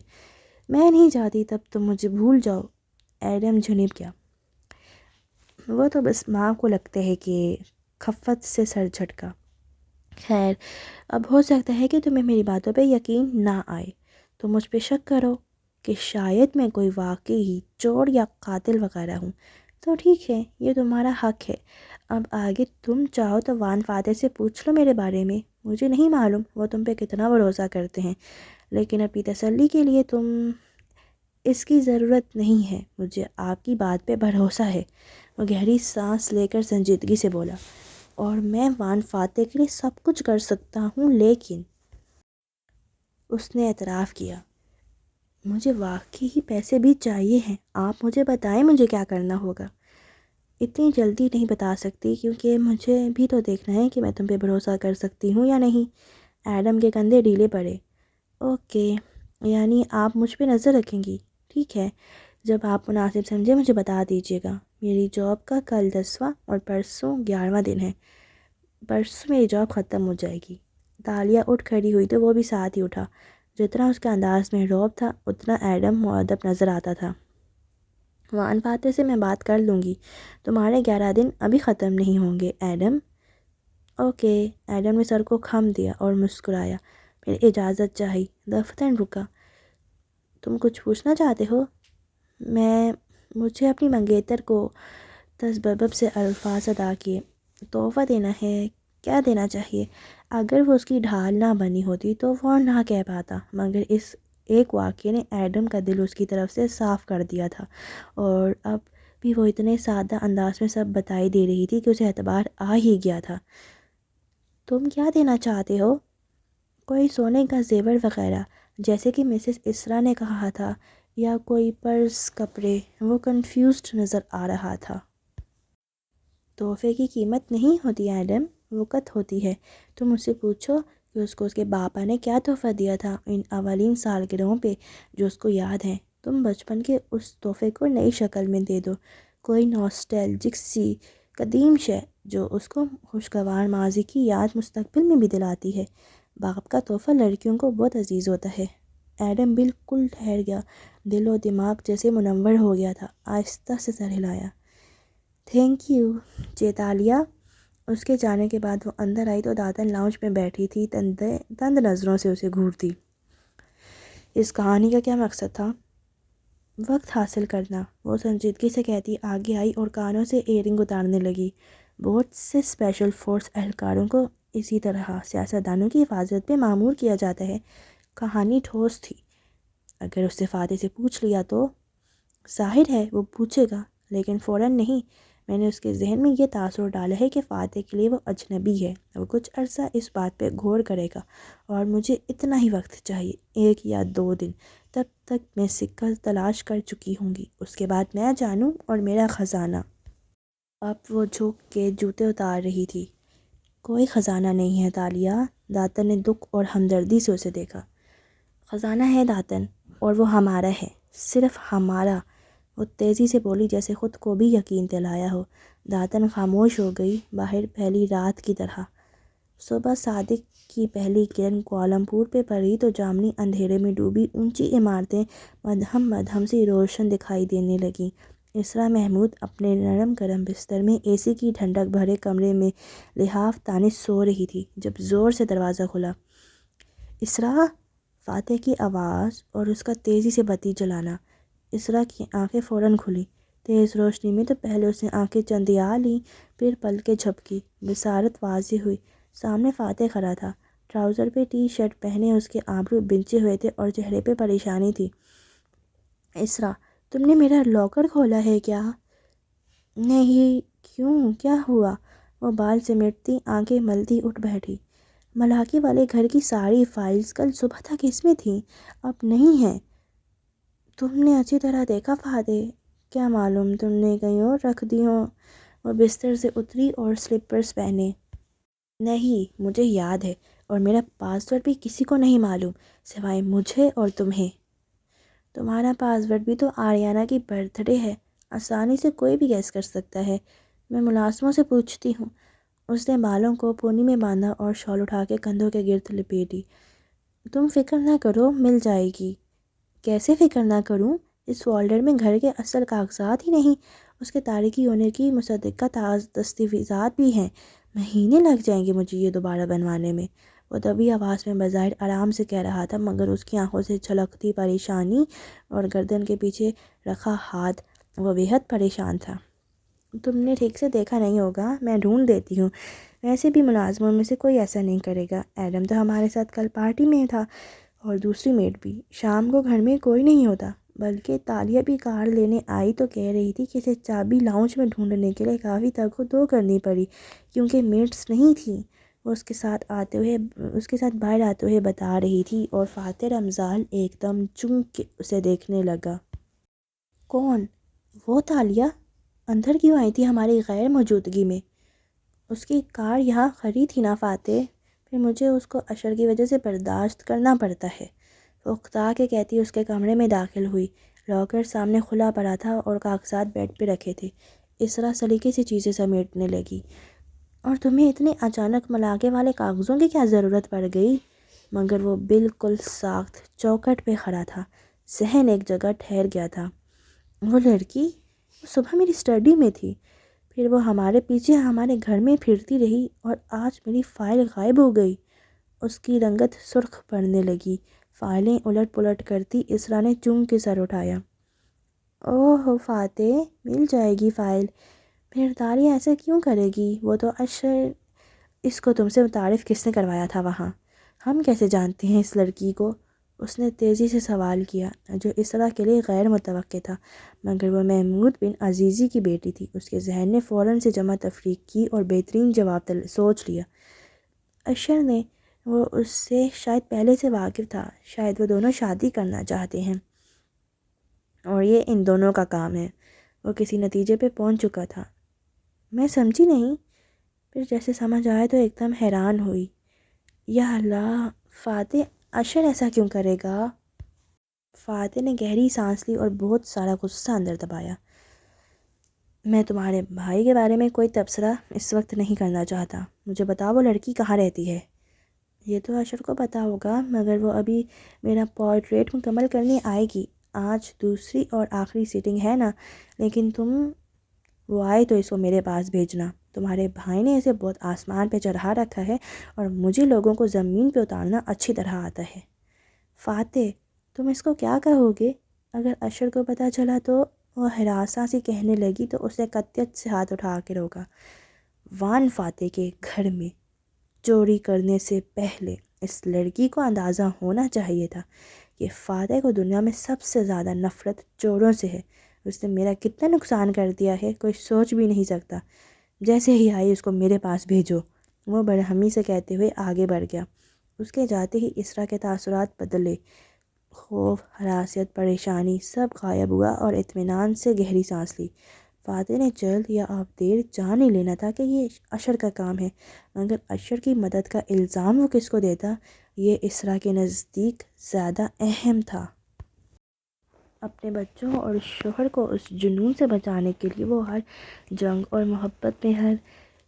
میں نہیں چاہتی تب تم مجھے بھول جاؤ۔ ایڈم جھنب گیا۔ وہ تو بس ماں کو لگتا ہے کہ خفت سے سر جھٹکا۔ خیر، اب ہو سکتا ہے کہ تمہیں میری باتوں پہ یقین نہ آئے، تو مجھ پہ شک کرو کہ شاید میں کوئی واقعی چور یا قاتل وغیرہ ہوں، تو ٹھیک ہے، یہ تمہارا حق ہے۔ اب آگے تم چاہو تو وان فاتح سے پوچھ لو میرے بارے میں۔ مجھے نہیں معلوم وہ تم پہ کتنا بھروسہ کرتے ہیں، لیکن اپنی تسلی کے لیے تم اس کی ضرورت نہیں ہے، مجھے آپ کی بات پہ بھروسہ ہے۔ وہ گہری سانس لے کر سنجیدگی سے بولا، اور میں وان فاتح کے لیے سب کچھ کر سکتا ہوں، لیکن اس نے اعتراف کیا، مجھے واقعی پیسے بھی چاہیے ہیں۔ آپ مجھے بتائیں مجھے کیا کرنا ہوگا۔ اتنی جلدی نہیں بتا سکتی، کیونکہ مجھے بھی تو دیکھنا ہے کہ میں تم پہ بھروسہ کر سکتی ہوں یا نہیں۔ ایڈم کے کندھے ڈھیلے پڑے۔ اوکے، یعنی آپ مجھ پہ نظر رکھیں گی، ٹھیک ہے۔ جب آپ مناسب سمجھے مجھے بتا دیجیے گا۔ میری جاب کا کل 10واں اور پرسوں 11واں دن ہے۔ پرسوں میری جاب ختم ہو جائے گی۔ تالیہ اٹھ کھڑی ہوئی تو وہ بھی ساتھ ہی اٹھا۔ جتنا اس کے انداز میں رعب تھا، اتنا ایڈم مؤدب نظر آتا تھا۔ وان فاتح سے میں بات کر لوں گی، تمہارے 11 دن ابھی ختم نہیں ہوں گے ایڈم۔ اوکے، ایڈم نے سر کو خم دیا اور مسکرایا۔ پھر اجازت چاہی۔ دفتر رکا۔ تم کچھ پوچھنا چاہتے ہو؟ مجھے اپنی منگیتر کو تذبذب سے الفاظ ادا کیے۔ تحفہ دینا ہے، کیا دینا چاہیے؟ اگر وہ اس کی ڈھال نہ بنی ہوتی تو وہ نہ کہہ پاتا، مگر اس ایک واقعے نے ایڈم کا دل اس کی طرف سے صاف کر دیا تھا، اور اب بھی وہ اتنے سادہ انداز میں سب بتائی دے رہی تھی کہ اسے اعتبار آ ہی گیا تھا۔ تم کیا دینا چاہتے ہو؟ کوئی سونے کا زیور وغیرہ، جیسے کہ مسز اسرا نے کہا تھا، یا کوئی پرس، کپڑے؟ وہ کنفیوزڈ نظر آ رہا تھا۔ تحفے کی قیمت نہیں ہوتی ایڈم، وقت ہوتی ہے۔ تم اس سے پوچھو کہ اس کو اس کے باپا نے کیا تحفہ دیا تھا ان اولین سالگرہوں پہ جو اس کو یاد ہیں۔ تم بچپن کے اس تحفے کو نئی شکل میں دے دو، کوئی ناسٹیلجک سی قدیم شے جو اس کو خوشگوار ماضی کی یاد مستقبل میں بھی دلاتی ہے۔ باپ کا تحفہ لڑکیوں کو بہت عزیز ہوتا ہے۔ ایڈم بالکل ٹھہر گیا، دل و دماغ جیسے منور ہو گیا تھا۔ آہستہ سے سر ہلایا۔ Thank you چیتالیہ۔ اس کے جانے کے بعد وہ اندر آئی تو داتن لاؤنج میں بیٹھی تھی، تند نظروں سے اسے گھورتی۔ اس کہانی کا کیا مقصد تھا؟ وقت حاصل کرنا، وہ سنجیدگی سے کہتی آگے آئی اور کانوں سے ایئرنگ اتارنے لگی۔ بہت سے اسپیشل فورس اہلکاروں کو اسی طرح سیاستدانوں کی حفاظت پہ مامور کیا جاتا ہے۔ کہانی ٹھوس تھی۔ اگر اس سے فاتح سے پوچھ لیا تو؟ ظاہر ہے وہ پوچھے گا، لیکن فوراً نہیں۔ میں نے اس کے ذہن میں یہ تاثر ڈالا ہے کہ فاتح کے لیے وہ اجنبی ہے۔ وہ کچھ عرصہ اس بات پہ غور کرے گا، اور مجھے اتنا ہی وقت چاہیے، 1 یا 2 دن۔ تب تک میں سکہ تلاش کر چکی ہوں گی، اس کے بعد میں جانوں اور میرا خزانہ۔ اب وہ جھک کے جوتے اتار رہی تھی۔ کوئی خزانہ نہیں ہے تالیہ۔ داتن نے دکھ اور ہمدردی سے اسے دیکھا۔ خزانہ ہے داتن، اور وہ ہمارا ہے، صرف ہمارا۔ وہ تیزی سے بولی جیسے خود کو بھی یقین دلایا ہو۔ داتن خاموش ہو گئی، باہر پہلی رات کی طرح۔ صبح صادق کی پہلی کرن کوالالمپور پہ پڑی تو جامنی اندھیرے میں ڈوبی اونچی عمارتیں مدھم مدھم سی روشن دکھائی دینے لگیں۔ اسرا محمود اپنے نرم گرم بستر میں اے سی کی ٹھنڈک بھرے کمرے میں لحاف تانے سو رہی تھی جب زور سے دروازہ کھلا۔ اسرا! فاتح کی آواز اور اس کا تیزی سے بتی جلانا۔ اسرا کی آنکھیں فوراً کھلیں۔ تیز روشنی میں تو پہلے اس نے آنکھیں چندیا لیں، پھر پلکیں جھپکی۔ بصارت واضح ہوئی۔ سامنے فاتح کھڑا تھا۔ ٹراؤزر پہ ٹی شرٹ پہنے اس کے ابرو بنچے ہوئے تھے اور چہرے پہ پریشانی تھی۔ اسرا، تم نے میرا لاکر کھولا ہے کیا؟ نہیں، کیوں، کیا ہوا؟ وہ بال سمیٹتی آنکھیں ملتی اٹھ بیٹھی۔ ملاقی والے گھر کی ساری فائلز کل صبح تک اس میں تھیں، اب نہیں ہیں۔ تم نے اچھی طرح دیکھا فاتح؟ کیا معلوم تم نے کہیں اور رکھ دی ہوں۔ وہ بستر سے اتری اور سلیپرز پہنے۔ نہیں، مجھے یاد ہے، اور میرا پاسورڈ بھی کسی کو نہیں معلوم سوائے مجھے اور تمہیں۔ تمہارا پاسورڈ بھی تو آریانہ کی برتھ ڈے ہے، آسانی سے کوئی بھی گیس کر سکتا ہے۔ میں ملازموں سے پوچھتی ہوں۔ اس نے بالوں کو پونی میں باندھا اور شال اٹھا کے کندھوں کے گرد لپیٹی۔ تم فکر نہ کرو، مل جائے گی۔ کیسے فکر نہ کروں؟ اس فولڈر میں گھر کے اصل کاغذات ہی نہیں، اس کے تاریخی ہونے کی مصدقہ دستاویزات بھی ہیں۔ مہینے لگ جائیں گے مجھے یہ دوبارہ بنوانے میں۔ وہ دبی آواز میں بظاہر آرام سے کہہ رہا تھا، مگر اس کی آنکھوں سے چھلکتی پریشانی اور گردن کے پیچھے رکھا ہاتھ، وہ بے حد پریشان تھا۔ تم نے ٹھیک سے دیکھا نہیں ہوگا، میں ڈھونڈ دیتی ہوں۔ ویسے بھی ملازموں میں سے کوئی ایسا نہیں کرے گا۔ ایڈم تو ہمارے ساتھ کل پارٹی میں تھا، اور دوسری میٹ بھی۔ شام کو گھر میں کوئی نہیں ہوتا، بلکہ تالیہ بھی کار لینے آئی تو کہہ رہی تھی کہ اسے چابی لاؤنج میں ڈھونڈنے کے لیے کافی تگ و دو کرنی پڑی کیونکہ میٹس نہیں تھیں۔ وہ اس کے ساتھ باہر آتے ہوئے بتا رہی تھی، اور فاتح رمضان ایک دم چونک کے اسے دیکھنے لگا۔ کون؟ وہ تالیہ؟ اندر کیوں آئی تھی ہماری غیر موجودگی میں؟ اس کی کار یہاں کھڑی تھی نا فاتح، پھر مجھے اس کو اشر کی وجہ سے برداشت کرنا پڑتا ہے۔ وہ اکتا کے کہتی اس کے کمرے میں داخل ہوئی۔ لاکر سامنے کھلا پڑا تھا اور کاغذات بیڈ پہ رکھے تھے۔ اسرا سلیقے سے چیزیں سمیٹنے لگی۔ اور تمہیں اتنے اچانک ملاقے والے کاغذوں کی کیا ضرورت پڑ گئی؟ مگر وہ بالکل ساخت چوکھٹ پہ کھڑا تھا، ذہن ایک جگہ ٹھہر گیا تھا۔ وہ لڑکی، وہ صبح میری اسٹڈی میں تھی، پھر وہ ہمارے پیچھے ہمارے گھر میں پھرتی رہی، اور آج میری فائل غائب ہو گئی۔ اس کی رنگت سرخ پڑنے لگی۔ فائلیں الٹ پلٹ کرتی اسرا نے چونک کے سر اٹھایا۔ اوہ فاتح، مل جائے گی فائل۔ پھر تالیہ ایسا کیوں کرے گی؟ وہ تو اشر، اس کو تم سے متعارف کس نے کروایا تھا وہاں؟ ہم کیسے جانتے ہیں اس لڑکی کو؟ اس نے تیزی سے سوال کیا، جو اسرا کے لیے غیر متوقع تھا، مگر وہ محمود بن عزیزی کی بیٹی تھی۔ اس کے ذہن نے فوراً سے جمع تفریق کی اور بہترین جواب سوچ لیا۔ اشر نے، وہ اس سے شاید پہلے سے واقف تھا، شاید وہ دونوں شادی کرنا چاہتے ہیں، اور یہ ان دونوں کا کام ہے۔ وہ کسی نتیجے پہ پہنچ چکا تھا۔ میں سمجھی نہیں۔ پھر جیسے سمجھ آیا تو ایک دم حیران ہوئی۔ یا اللہ فاتح، اشر ایسا کیوں کرے گا؟ فاتح نے گہری سانس لی اور بہت سارا غصہ اندر دبایا۔ میں تمہارے بھائی کے بارے میں کوئی تبصرہ اس وقت نہیں کرنا چاہتا۔ مجھے بتاؤ وہ لڑکی کہاں رہتی ہے؟ یہ تو اشر کو پتہ ہوگا، مگر وہ ابھی میرا پورٹریٹ مکمل کرنے آئے گی۔ آج دوسری اور آخری سیٹنگ ہے نا، لیکن وہ آئے تو اس کو میرے پاس بھیجنا۔ تمہارے بھائی نے اسے بہت آسمان پہ چڑھا رکھا ہے، اور مجھے لوگوں کو زمین پہ اتارنا اچھی طرح آتا ہے۔ فاتح، تم اس کو کیا کہو گے؟ اگر اشر کو پتہ چلا تو؟ وہ ہراساں سی کہنے لگی تو اسے قطعیت سے ہاتھ اٹھا کے روکا۔ وان فاتح کے گھر میں چوری کرنے سے پہلے اس لڑکی کو اندازہ ہونا چاہیے تھا کہ فاتح کو دنیا میں سب سے زیادہ نفرت چوروں سے ہے۔ اس نے میرا کتنا نقصان کر دیا ہے کوئی سوچ بھی نہیں سکتا۔ جیسے ہی آئی اس کو میرے پاس بھیجو۔ وہ برہمی سے کہتے ہوئے آگے بڑھ گیا۔ اس کے جاتے ہی اسرا کے تاثرات بدلے۔ خوف، ہراسیت، پریشانی سب غائب ہوا اور اطمینان سے گہری سانس لی۔ فاتح نے جلد یا اب دیر جان ہی لینا تھا کہ یہ اشر کا کام ہے، مگر اشر کی مدد کا الزام وہ کس کو دیتا، یہ اسرا کے نزدیک زیادہ اہم تھا۔ اپنے بچوں اور شوہر کو اس جنون سے بچانے کے لیے وہ ہر جنگ اور محبت میں ہر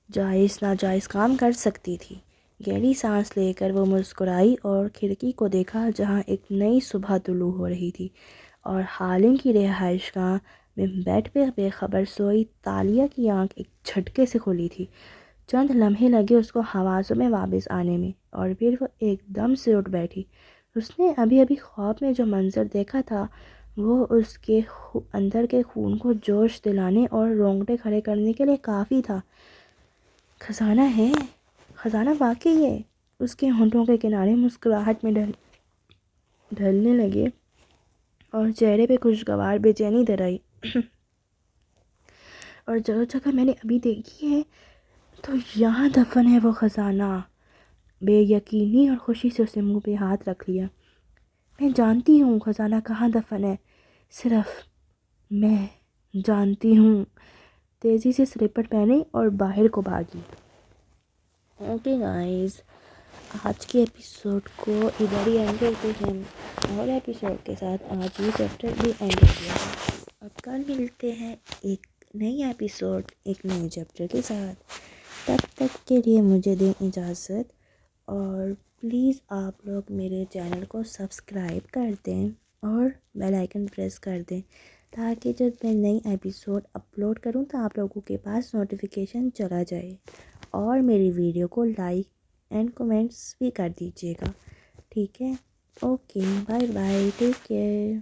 جائز ناجائز کام کر سکتی تھی۔ گہری سانس لے کر وہ مسکرائی اور کھڑکی کو دیکھا، جہاں ایک نئی صبح طلوع ہو رہی تھی، اور حالم کی رہائش گاہ میں بیڈ پہ بے خبر سوئی تالیہ کی آنکھ ایک جھٹکے سے کھلی تھی۔ چند لمحے لگے اس کو حواسوں میں واپس آنے میں، اور پھر وہ ایک دم سے اٹھ بیٹھی۔ اس نے ابھی خواب میں جو منظر دیکھا تھا وہ اس کے اندر کے خون کو جوش دلانے اور رونگٹے کھڑے کرنے کے لیے کافی تھا۔ خزانہ ہے، خزانہ واقعی ہے۔ اس کے ہونٹوں کے کنارے مسکراہٹ میں ڈھلنے لگے اور چہرے پہ خوشگوار بے چینی در آئی۔ اور جگہ جگہ میں نے ابھی دیکھی ہے تو یہاں دفن ہے وہ خزانہ۔ بے یقینی اور خوشی سے اسے منہ پہ ہاتھ رکھ لیا۔ میں جانتی ہوں خزانہ کہاں دفن ہے، صرف میں جانتی ہوں۔ تیزی سے سلیپر پہنے اور باہر کو بھاگی۔ اوکے گائز، آج کے ایپیسوڈ کو ادھر ہی اینڈ کرتے ہیں، اور ایپیسوڈ کے ساتھ آج یہ چیپٹر بھی اینڈ ہو گیا ہے۔ اب کل ملتے ہیں ایک نئی ایپیسوڈ ایک نئے چیپٹر کے ساتھ۔ تب تک کے لیے مجھے دیں اجازت، اور پلیز آپ لوگ میرے چینل کو سبسکرائب کر دیں اور بیل آئیکن پریس کر دیں، تاکہ جب میں نئی ایپیسوڈ اپلوڈ کروں تو آپ لوگوں کے پاس نوٹیفیکیشن چلا جائے، اور میری ویڈیو کو لائک اینڈ کومنٹس بھی کر دیجیے گا، ٹھیک ہے؟ Okay, bye bye, take care.